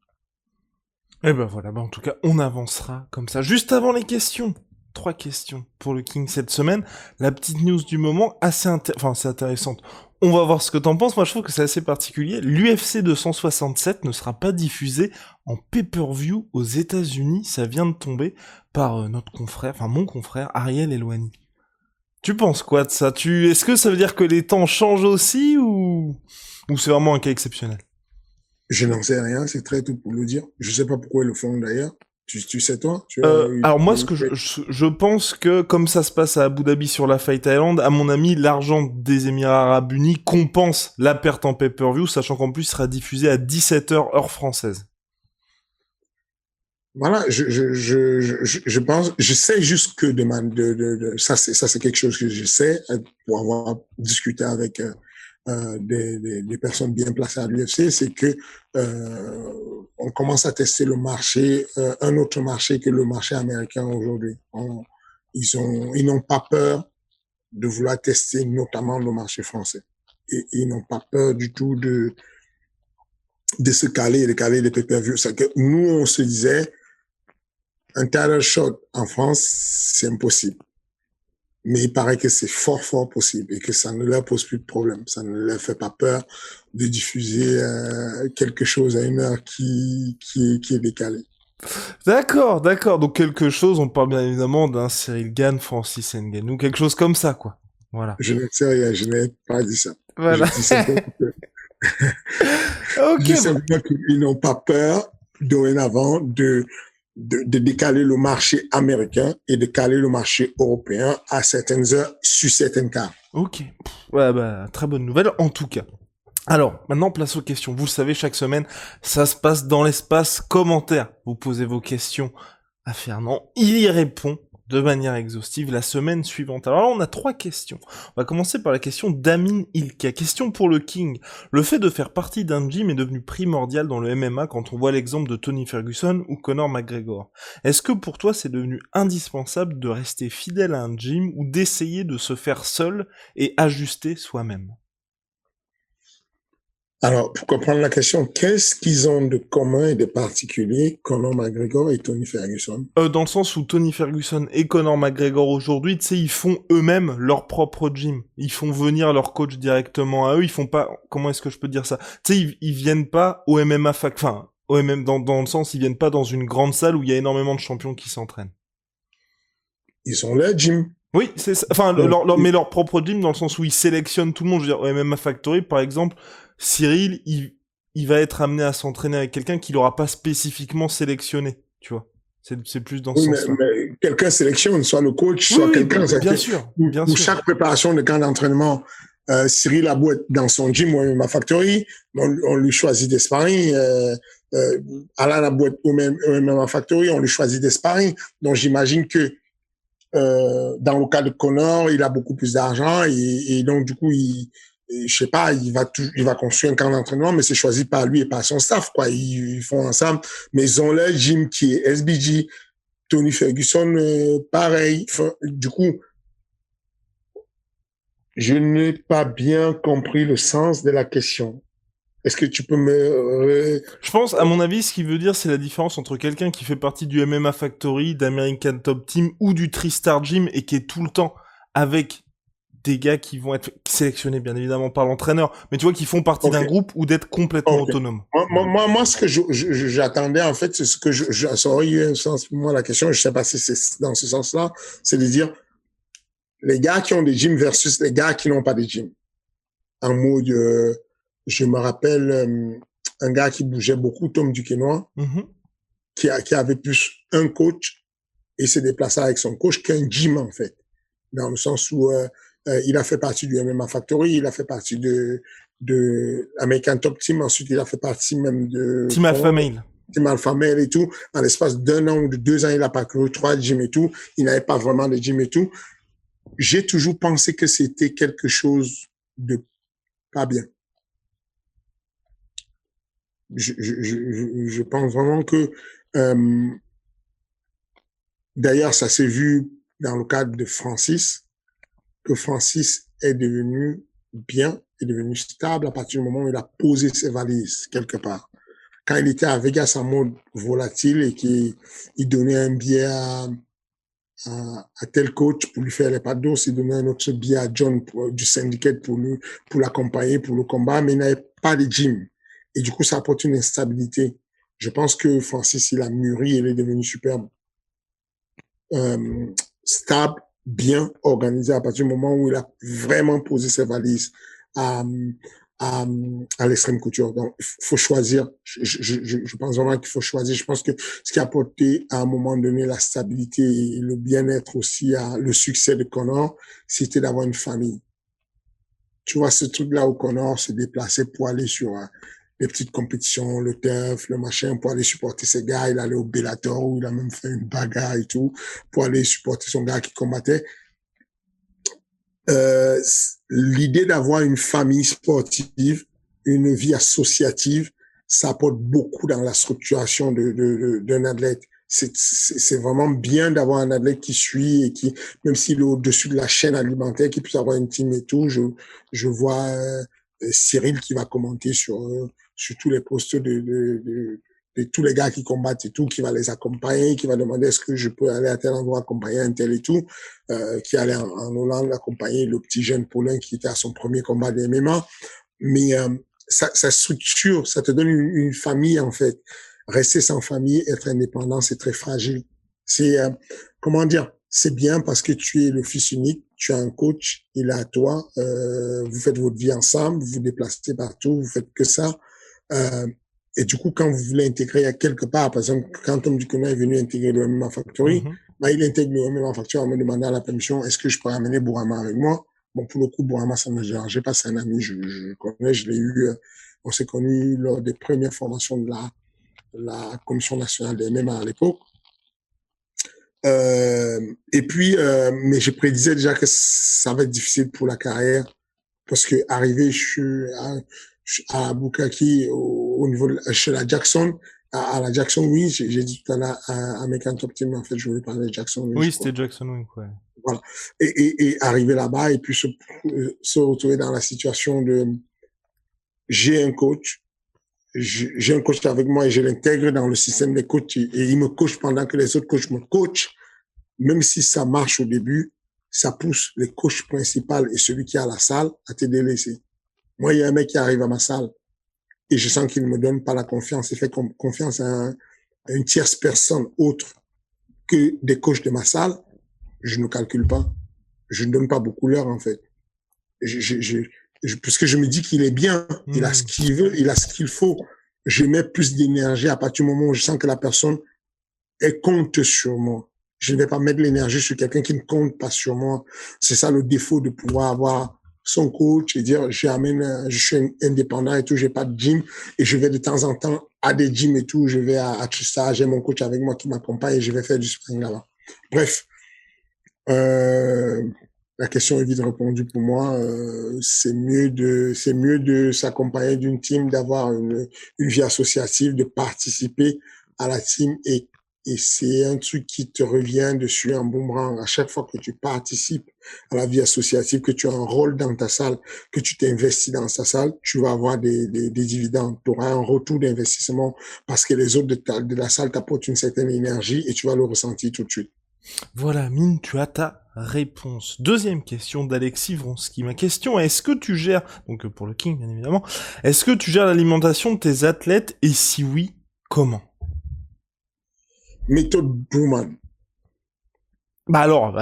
Eh ben voilà, en tout cas, on avancera comme ça. Juste avant les questions, 3 questions pour le King cette semaine. La petite news du moment, c'est intéressante. On va voir ce que t'en penses. Moi, je trouve que c'est assez particulier. L'UFC 267 ne sera pas diffusé en pay-per-view aux États-Unis. Ça vient de tomber par notre confrère, enfin mon confrère, Ariel Elwani. Tu penses quoi de ça? Est-ce que ça veut dire que les temps changent aussi ou c'est vraiment un cas exceptionnel? Je n'en sais rien, c'est très tôt pour le dire. Je sais pas pourquoi ils le font d'ailleurs. Tu sais toi? Alors moi, ce que je pense que comme ça se passe à Abu Dhabi sur la Fight Island, à mon avis, l'argent des Émirats Arabes Unis compense la perte en pay-per-view, sachant qu'en plus, il sera diffusé à 17h heure française. Voilà, je pense, je sais juste que ça c'est quelque chose que je sais pour avoir discuté avec des personnes bien placées à l'UFC, c'est que on commence à tester le marché, un autre marché que le marché américain aujourd'hui. Ils n'ont pas peur de vouloir tester notamment le marché français. Et ils n'ont pas peur du tout de se caler et de caler les pay-per-view. C'est que nous, on se disait, un title shot en France, c'est impossible. Mais il paraît que c'est fort, fort possible et que ça ne leur pose plus de problème. Ça ne leur fait pas peur de diffuser quelque chose à une heure qui est décalée. D'accord, d'accord. Donc quelque chose, on parle bien évidemment d'un Cyril Gann, Francis Ngannou, quelque chose comme ça, quoi. Voilà. Je ne sais rien, je n'ai pas dit ça. Je Voilà. dis simplement je Ok, dis simplement qu'ils n'ont pas peur dorénavant de décaler le marché américain et de caler le marché européen à certaines heures sur certaines cartes. ok. Ouais, bah, très bonne nouvelle, en tout cas. Alors, maintenant, place aux questions. Vous le savez, chaque semaine, ça se passe dans l'espace commentaire. Vous posez vos questions à Fernand. Il y répond de manière exhaustive la semaine suivante. Alors là, on a 3 questions. On va commencer par la question d'Amin Ilka. Question pour le King. Le fait de faire partie d'un gym est devenu primordial dans le MMA quand on voit l'exemple de Tony Ferguson ou Conor McGregor. Est-ce que pour toi, c'est devenu indispensable de rester fidèle à un gym ou d'essayer de se faire seul et ajuster soi-même? Alors, pour comprendre la question, qu'est-ce qu'ils ont de commun et de particulier, Conor McGregor et Tony Ferguson? Dans le sens où Tony Ferguson et Conor McGregor aujourd'hui, tu sais, ils font eux-mêmes leur propre gym. Ils font venir leur coach directement à eux. Ils font pas, comment est-ce que je peux dire ça? Tu sais, ils viennent pas au MMA enfin, au MMA dans le sens, ils viennent pas dans une grande salle où il y a énormément de champions qui s'entraînent. Ils ont leur gym. Oui, c'est ça. Enfin, Donc, mais leur propre gym dans le sens où ils sélectionnent tout le monde. Je veux dire, au MMA Factory, par exemple, Cyril, il va être amené à s'entraîner avec quelqu'un qu'il aura pas spécifiquement sélectionné, tu vois. C'est plus dans ce oui, sens-là. mais quelqu'un sélectionne, soit le coach, Oui, soit oui, quelqu'un. bien sûr, bien Pour sûr. chaque préparation de camp d'entraînement, Cyril a beau être dans son gym ou à ma factory, on lui choisit des sparring. Alain a beau être au même factory, on lui choisit des sparring. Donc j'imagine que dans le cas de Conor, il a beaucoup plus d'argent et donc du coup je sais pas, il va construire un camp d'entraînement, mais c'est choisi par lui et par son staff, quoi. Ils font ensemble, mais ils ont leur gym qui est SBG. Tony Ferguson, pareil. Enfin, du coup, je n'ai pas bien compris le sens de la question. Est-ce que tu peux me... Je pense, à mon avis, ce qu'il veut dire, c'est la différence entre quelqu'un qui fait partie du MMA Factory, d'American Top Team ou du Tristar Gym et qui est tout le temps avec des gars qui vont être sélectionnés, bien évidemment, par l'entraîneur, mais tu vois, qui font partie d'un Ok, groupe ou d'être complètement ok. autonome. Moi, ce que j'attendais, en fait, c'est ce que ça aurait eu un sens pour moi, la question, je sais pas si c'est dans ce sens-là, c'est de dire les gars qui ont des gyms versus les gars qui n'ont pas de gym. En mode, je me rappelle un gars qui bougeait beaucoup, Tom Duquesnoy, Mhm. qui avait plus un coach et s'est déplacé avec son coach qu'un gym, en fait. Dans le sens où il a fait partie du MMA Factory, il a fait partie de American Top Team, ensuite il a fait partie même de Team Alpha Male. Team Alpha Male et tout. En l'espace d'un an ou de 2 ans, il a parcouru 3 gyms et tout. Il n'avait pas vraiment de gym et tout. J'ai toujours pensé que c'était quelque chose de pas bien. Je pense vraiment que d'ailleurs, ça s'est vu dans le cadre de Francis, que Francis est devenu bien, est devenu stable à partir du moment où il a posé ses valises quelque part. Quand il était à Vegas en mode volatile et qu'il donnait un billet à tel coach pour lui faire les pas d'os, il donnait un autre billet à John du syndicate pour l'accompagner pour le combat, mais il n'avait pas de gym. Et du coup, ça apporte une instabilité. Je pense que Francis, il a mûri, il est devenu superbe. Stable, bien organisé à partir du moment où il a vraiment posé ses valises à, à l'extrême couture. Donc, il faut choisir. Je pense vraiment qu'il faut choisir. Je pense que ce qui a apporté à un moment donné la stabilité et le bien-être aussi à le succès de Conor, c'était d'avoir une famille. Tu vois, ce truc-là où Conor se déplaçait pour aller sur les petites compétitions, le turf, le machin, pour aller supporter ses gars. Il allait au Bellator où il a même fait une bagarre et tout, pour aller supporter son gars qui combattait. Euh, L'idée d'avoir une famille sportive, une vie associative, ça apporte beaucoup dans la structuration d'un athlète. C'est vraiment bien d'avoir un athlète qui suit et qui, même s'il est au-dessus de la chaîne alimentaire, qui puisse avoir une team et tout. Je vois Cyril qui va commenter sur tous les postes tous les gars qui combattent et tout, qui va les accompagner, qui va demander est-ce que je peux aller à tel endroit accompagner un tel et tout, qui allait en Hollande accompagner le petit jeune Paulin qui était à son premier combat de MMA. Mais ça structure, ça te donne une famille en fait. Rester sans famille, être indépendant, c'est très fragile. C'est comment dire, c'est bien parce que tu es le fils unique, tu as un coach, il est à toi, vous faites votre vie ensemble, vous vous déplacez partout, vous faites que ça. Et du coup, quand vous voulez intégrer à quelque part, par exemple, quand Tom Ducona est venu intégrer le MMA Factory, bah, il intègre le MMA Factory en me demandant la permission, est-ce que je peux amener Bourama avec moi? Bon, pour le coup, Bourama, ça ne me dérangeait pas, c'est un ami, je connais, je l'ai eu, on s'est connus lors des premières formations de la Commission nationale des MMA à l'époque. Et puis, mais je prédisais déjà que ça va être difficile pour la carrière parce que arrivé à Bukaki au niveau de, chez la Jackson, à la Jackson Wing, j'ai dit tout à l'heure à Mekan Top Team, en fait, je voulais parler de Jackson Wing. Oui, c'était Jackson Wing, ouais. Voilà. Et arriver là-bas et puis se retrouver dans la situation de j'ai un coach avec moi et je l'intègre dans le système des coachs et il me coach pendant que les autres coachs me coachent. Même si ça marche au début, ça pousse les coachs principaux et celui qui est à la salle à te délaisser. Moi, il y a un mec qui arrive à ma salle et je sens qu'il ne me donne pas la confiance. Il fait confiance à une tierce personne autre que des coachs de ma salle. Je ne calcule pas. Je ne donne pas beaucoup l'heure, en fait. Parce que je me dis qu'il est bien. Il a ce qu'il veut, il a ce qu'il faut. Je mets plus d'énergie à partir du moment où je sens que la personne, elle compte sur moi. Je ne vais pas mettre l'énergie sur quelqu'un qui ne compte pas sur moi. C'est ça le défaut de pouvoir avoir son coach et dire je suis indépendant et tout, j'ai pas de gym et je vais de temps en temps à des gyms et tout, je vais à Trista, j'ai mon coach avec moi qui m'accompagne et je vais faire du sparring là-bas. Bref, la question est vite répondue pour moi. C'est mieux de s'accompagner d'une team, d'avoir une vie associative, de participer à la team et c'est un truc qui te revient dessus en boomerang. À chaque fois que tu participes à la vie associative, que tu as un rôle dans ta salle, que tu t'investis dans ta salle, tu vas avoir des dividendes. Tu auras un retour d'investissement parce que les autres de la salle t'apportent une certaine énergie et tu vas le ressentir tout de suite. Voilà, Mine, tu as ta réponse. Deuxième question d'Alexis Vronsky. Ma question est, est-ce que tu gères, donc pour le King bien évidemment, est-ce que tu gères l'alimentation de tes athlètes et si oui, comment? Méthode Bowman. Bah alors,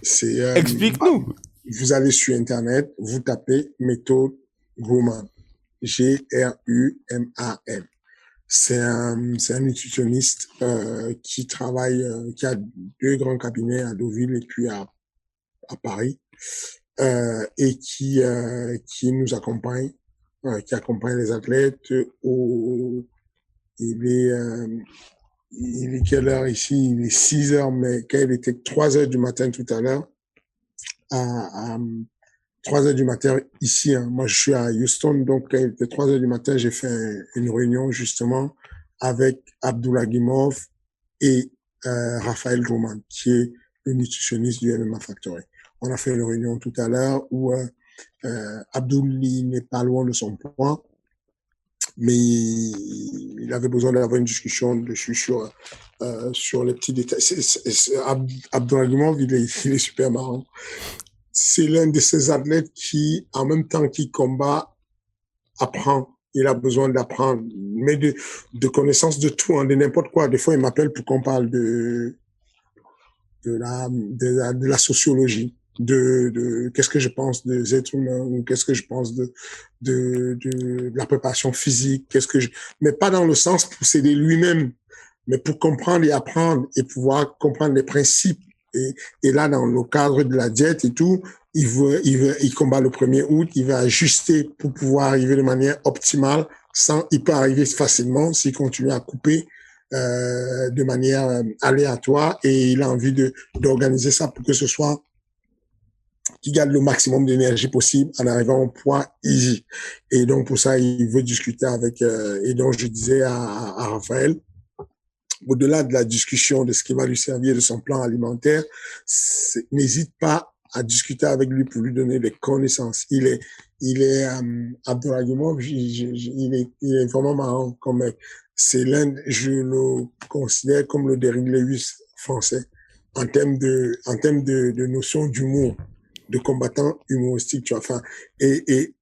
explique-nous. Vous allez sur Internet, vous tapez méthode Grumman. G-R-U-M-A-N. C'est un nutritionniste qui travaille, qui a 2 grands cabinets à Deauville et puis à Paris, et qui nous accompagne, qui accompagne les athlètes. Il est quelle heure ici? Il est 6 heures, mais quand il était 3 heures du matin tout à l'heure, à 3 heures du matin ici, hein. Moi je suis à Houston, donc quand il était 3 heures du matin, j'ai fait une réunion justement avec Abdullah Gimov et Raphaël Drummond, qui est le nutritionniste du MMA Factory. On a fait une réunion tout à l'heure où Abdul n'est pas loin de son poids, mais il avait besoin d'avoir une discussion dessus sur les petits détails. Abdullah Gimov, il est super marrant. C'est l'un de ces athlètes qui, en même temps qu'il combat, apprend. Il a besoin d'apprendre, mais de connaissances de tout, hein, de n'importe quoi. Des fois, il m'appelle pour qu'on parle de la sociologie, de qu'est-ce que je pense des êtres humains, ou qu'est-ce que je pense de la préparation physique, mais pas dans le sens pour s'aider lui-même, mais pour comprendre et apprendre et pouvoir comprendre les principes. Et là, dans le cadre de la diète et tout, il combat le 1er août, il va ajuster pour pouvoir arriver de manière optimale, il peut arriver facilement s'il continue à couper, de manière aléatoire, et il a envie d'organiser ça pour que ce soit qu'il garde le maximum d'énergie possible en arrivant au point easy. Et donc, pour ça, il veut discuter avec, et donc je disais à Raphaël, au-delà de la discussion de ce qui va lui servir de son plan alimentaire, n'hésite pas à discuter avec lui pour lui donner des connaissances. Il Abdouragimov, il est vraiment marrant comme mec. Je le considère comme le Derrick Lewis français en termes de notion d'humour, de combattant humoristique, tu vois, enfin, et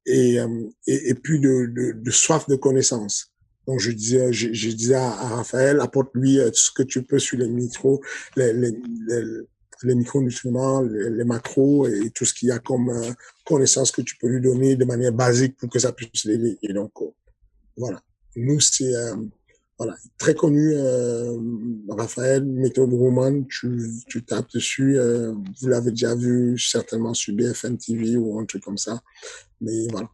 puis de soif de connaissance. Donc, je disais à Raphaël, apporte-lui ce que tu peux sur les micros, les, les, les, les micronutriments, les macros et tout ce qu'il y a comme connaissances que tu peux lui donner de manière basique pour que ça puisse l'aider. Et donc, voilà. Nous, c'est voilà, très connu, Raphaël, méthode Roman, tu tapes dessus, vous l'avez déjà vu certainement sur BFM TV ou un truc comme ça, mais voilà.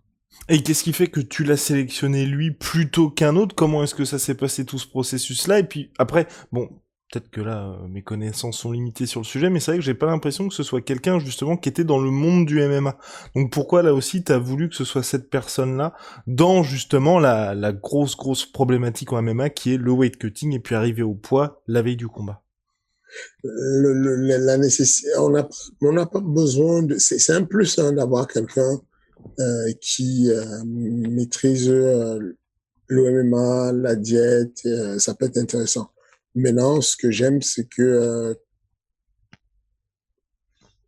Et qu'est-ce qui fait que tu l'as sélectionné lui plutôt qu'un autre? Comment est-ce que ça s'est passé tout ce processus-là? Et puis après, bon, peut-être que là, mes connaissances sont limitées sur le sujet, mais c'est vrai que j'ai pas l'impression que ce soit quelqu'un justement qui était dans le monde du MMA. Donc pourquoi là aussi t'as voulu que ce soit cette personne-là dans justement la grosse problématique en MMA qui est le weight cutting et puis arriver au poids la veille du combat? La nécessité, on n'a pas besoin de, c'est un plus hein, d'avoir quelqu'un qui maîtrise le MMA, la diète, ça peut être intéressant. Maintenant, ce que j'aime, c'est que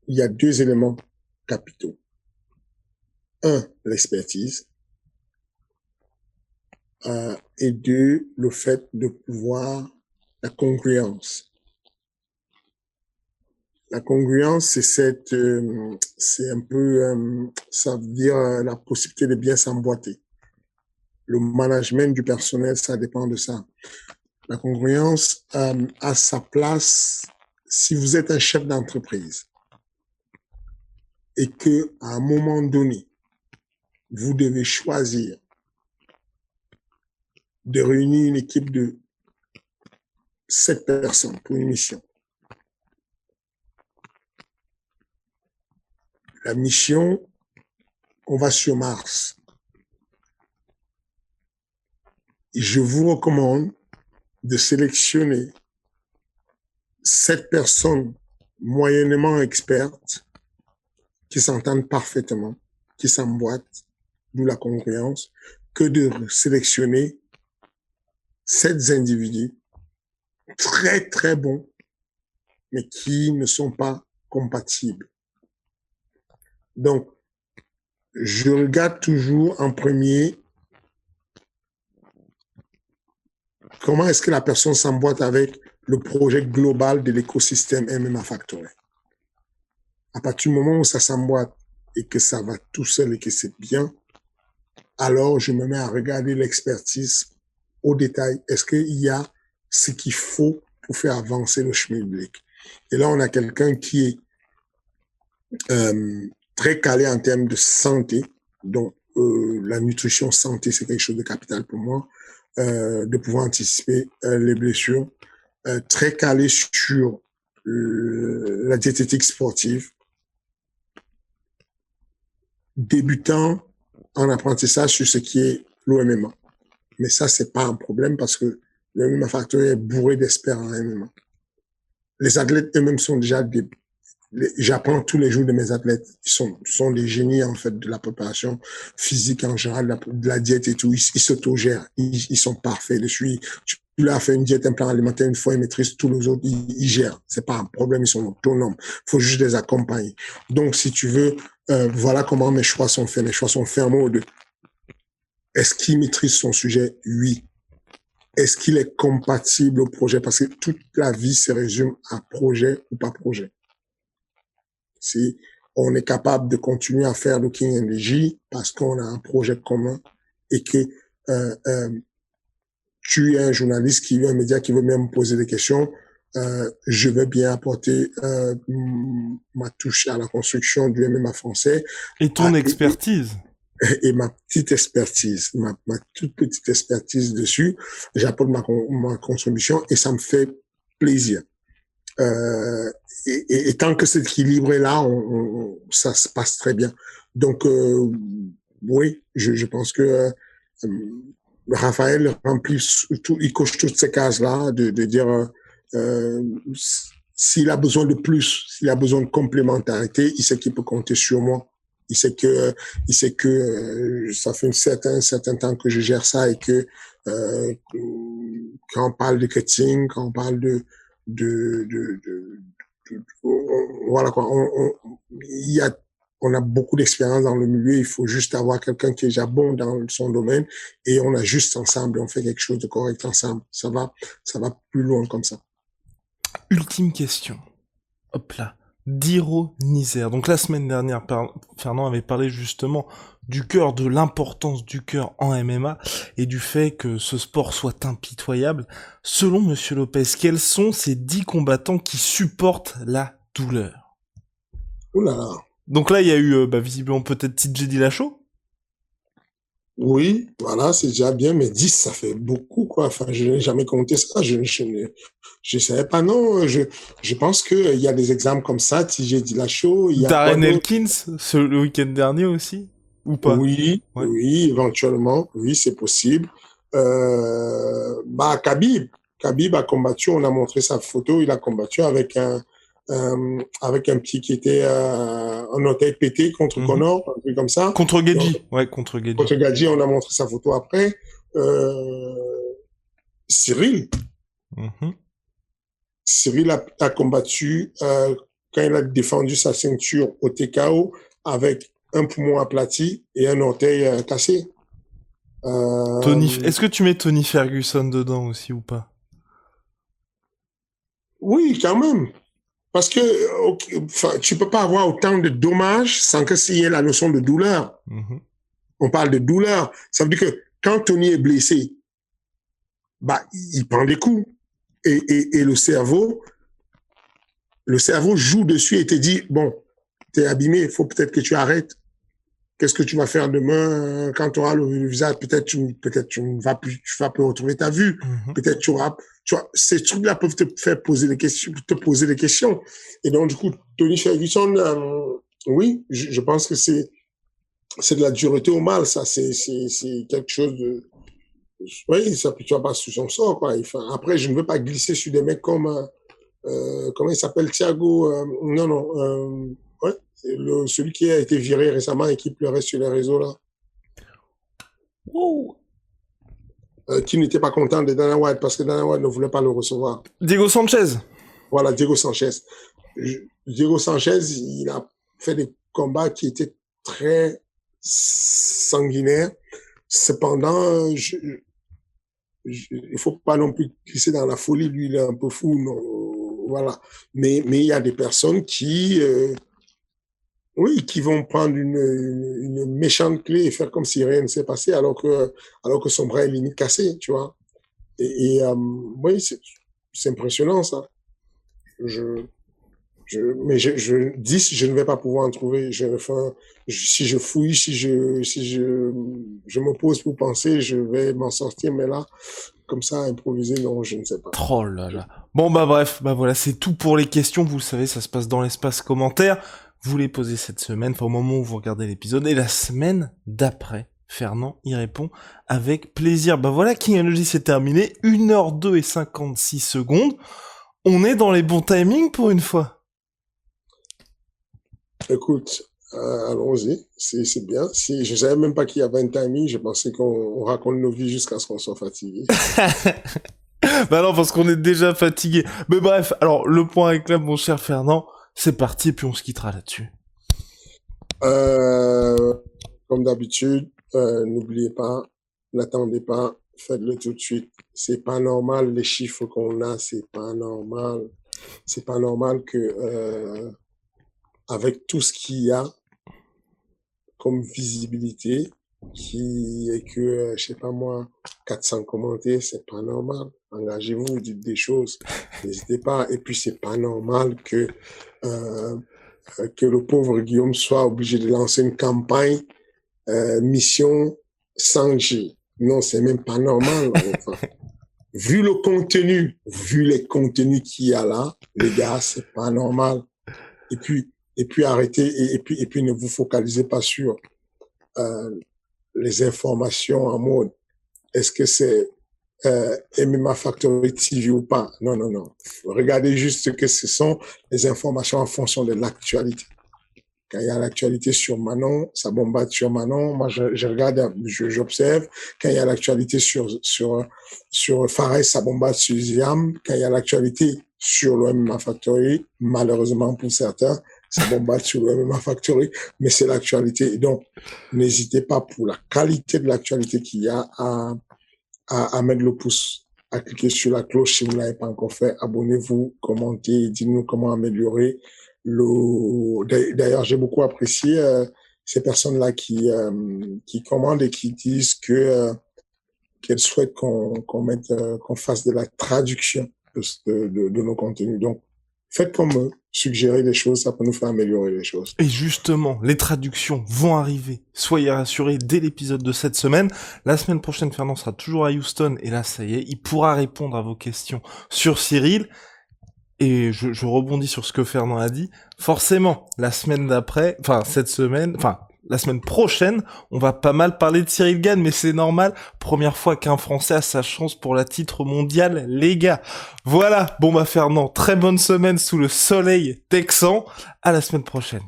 il y a deux éléments capitaux. Un, l'expertise, et deux, le fait de pouvoir la congruence. La congruence, c'est un peu, ça veut dire la possibilité de bien s'emboîter. Le management du personnel, ça dépend de ça. La congruence a sa place si vous êtes un chef d'entreprise et que à un moment donné, vous devez choisir de réunir une équipe de 7 personnes pour une mission. La mission, on va sur Mars. Et je vous recommande de sélectionner 7 personnes moyennement expertes qui s'entendent parfaitement, qui s'emboîtent, d'où la congruence, que de sélectionner 7 individus très, très bons, mais qui ne sont pas compatibles. Donc, je regarde toujours en premier comment est-ce que la personne s'emboîte avec le projet global de l'écosystème MMA Factory. À partir du moment où ça s'emboîte et que ça va tout seul et que c'est bien, alors je me mets à regarder l'expertise au détail. Est-ce qu'il y a ce qu'il faut pour faire avancer le schmilblick? Et là, on a quelqu'un qui est très calé en termes de santé. Donc, la nutrition santé, c'est quelque chose de capital pour moi. De pouvoir anticiper les blessures. Très calé sur la diététique sportive. Débutant en apprentissage sur ce qui est l'OMMA. Mais ça, c'est pas un problème parce que le MMA Factory est bourré d'experts en MMA. Les athlètes eux-mêmes sont déjà j'apprends tous les jours de mes athlètes. Ils sont des génies, en fait, de la préparation physique en général, de la diète et tout. Ils s'autogèrent. Ils sont parfaits dessus. Tu leur fais une diète, un plan alimentaire une fois, ils maîtrisent tous les autres. Ils gèrent. C'est pas un problème. Ils sont autonomes. Faut juste les accompagner. Donc, si tu veux, voilà comment mes choix sont faits. Mes choix sont faits en mode, est-ce qu'il maîtrise son sujet? Oui. Est-ce qu'il est compatible au projet? Parce que toute la vie se résume à projet ou pas projet. Si on est capable de continuer à faire le King NDJ parce qu'on a un projet commun et que tu es un journaliste qui veut un média qui veut même poser des questions, je vais bien apporter ma touche à la construction du MMA français. Et ton expertise. Et ma petite expertise, ma toute petite expertise dessus, j'apporte ma contribution et ça me fait plaisir. Et tant que cet équilibre est là, ça se passe très bien. Donc, oui, je pense que Raphaël remplit il coche toutes ces cases-là de dire s'il a besoin de plus, s'il a besoin de complémentarité, il sait qu'il peut compter sur moi il sait que ça fait un certain temps que je gère ça et que quand on parle de cutting, quand on parle voilà quoi, on a beaucoup d'expérience dans le milieu. Il faut juste avoir quelqu'un qui est déjà bon dans son domaine et on ajuste ensemble, on fait quelque chose de correct ensemble. Ça va plus loin comme ça. Ultime question. Hop là. D'Ironisère. Donc la semaine dernière, Fernand avait parlé justement du cœur, de l'importance du cœur en MMA et du fait que ce sport soit impitoyable. Selon Monsieur Lopez, quels sont ces 10 combattants qui supportent la douleur? Ouh là là. Donc là, il y a eu visiblement peut-être TJ Dillashaw. Oui, voilà, c'est déjà bien, mais 10, ça fait beaucoup, quoi. Enfin, je n'ai jamais compté ça. Je savais pas, non. Je pense qu'il y a des exemples comme ça. TJ Dillashaw, il y a quoi Darren d'autre? Elkins, le week-end dernier aussi, ou pas? Oui, Ouais. oui, éventuellement. Oui, c'est possible. Khabib. Khabib a combattu, on a montré sa photo, il a combattu avec un petit qui était en orteil pété contre Conor, un truc comme ça. Contre Donc, Gedji, ouais, contre Gedji. contre Gadji, on a montré sa photo après. Cyril. Cyril a combattu quand il a défendu sa ceinture au TKO avec un poumon aplati et un orteil cassé. Est-ce que tu mets Tony Ferguson dedans aussi ou pas? Oui, quand même. Parce que tu peux pas avoir autant de dommages sans que s'il y ait la notion de douleur. On parle de douleur. Ça veut dire que quand Tony est blessé, il prend des coups. Et le cerveau joue dessus et te dit, bon, t'es abîmé, il faut peut-être que tu arrêtes. Qu'est-ce que tu vas faire demain quand tu auras le visage? Peut-être tu ne vas plus, tu vas plus retrouver ta vue. Peut-être tu vois, ces trucs-là peuvent te faire poser des questions, Et donc, du coup, Tony Ferguson, oui, je pense que c'est de la dureté au mal, ça. C'est quelque chose de, oui, ça, tu vas pas sous son sort, quoi. Enfin, après, je ne veux pas glisser sur des mecs comme, comment il s'appelle, Thiago, ouais, celui qui a été viré récemment et qui pleurait sur les réseaux, là. Wow. Qui n'était pas content de Dana White parce que Dana White ne voulait pas le recevoir. Diego Sanchez. Voilà, Diego Sanchez. Diego Sanchez, il a fait des combats qui étaient très sanguinaires. Cependant, il faut pas non plus glisser dans la folie. Lui, il est un peu fou, non, voilà. Mais il y a des personnes qui vont prendre une méchante clé et faire comme si rien ne s'est passé alors que son bras est limite cassé, tu vois. Oui, c'est impressionnant, ça. Mais je 10, je ne vais pas pouvoir en trouver. Si je fouille, si je me pose pour penser, je vais m'en sortir. Mais là, comme ça, improviser, non, je ne sais pas. Oh là là. Bon, bref, voilà, c'est tout pour les questions. Vous le savez, ça se passe dans l'espace commentaire. Vous les posez cette semaine, au moment où vous regardez l'épisode. Et la semaine d'après, Fernand y répond avec plaisir. Voilà, King Energy, c'est terminé. 1h02 et 56 secondes. On est dans les bons timings pour une fois. Écoute, allons-y, c'est bien. Si je savais même pas qu'il y avait un timing, je pensais qu'on raconte nos vies jusqu'à ce qu'on soit fatigué. Non, parce qu'on est déjà fatigué. Mais bref, alors le point est clair, mon cher Fernand, c'est parti et puis on se quittera là-dessus. Comme d'habitude, n'oubliez pas, n'attendez pas, faites-le tout de suite. C'est pas normal les chiffres qu'on a, c'est pas normal. C'est pas normal que avec tout ce qu'il y a comme visibilité, qui est que, je sais pas moi, 400 commentaires, c'est pas normal. Engagez-vous, dites des choses, n'hésitez pas. Et puis, c'est pas normal que le pauvre Guillaume soit obligé de lancer une campagne mission 100G. Non, c'est même pas normal. Enfin, vu les contenus qu'il y a là, les gars, c'est pas normal. Et puis arrêtez, et puis ne vous focalisez pas sur les informations en mode est-ce que c'est MMA Factory TV ou pas. Non. Regardez juste ce que ce sont les informations en fonction de l'actualité. Quand il y a l'actualité sur Manon, ça bombarde sur Manon. Moi, je regarde, j'observe. Quand il y a l'actualité sur Fares, ça bombarde sur Ziam. Quand il y a l'actualité sur le MMA Factory, malheureusement pour certains, ça bombarde sur le MMA Factory, mais c'est l'actualité. Donc, n'hésitez pas pour la qualité de l'actualité qu'il y a à mettre le pouce, à cliquer sur la cloche si vous ne l'avez pas encore fait. Abonnez-vous, commentez, dites-nous comment améliorer. D'ailleurs, j'ai beaucoup apprécié ces personnes-là qui commandent et qui disent qu'elles souhaitent qu'on fasse de la traduction de nos contenus. Donc, faites comme eux, suggérez des choses, ça peut nous faire améliorer les choses. Et justement, les traductions vont arriver. Soyez rassurés dès l'épisode de cette semaine. La semaine prochaine, Fernand sera toujours à Houston. Et là, ça y est, il pourra répondre à vos questions sur Cyril. Et je rebondis sur ce que Fernand a dit. Forcément, la semaine prochaine, on va pas mal parler de Cyril Gane, mais c'est normal. Première fois qu'un Français a sa chance pour la titre mondial, les gars. Voilà. Bon Fernand, très bonne semaine sous le soleil texan. À la semaine prochaine.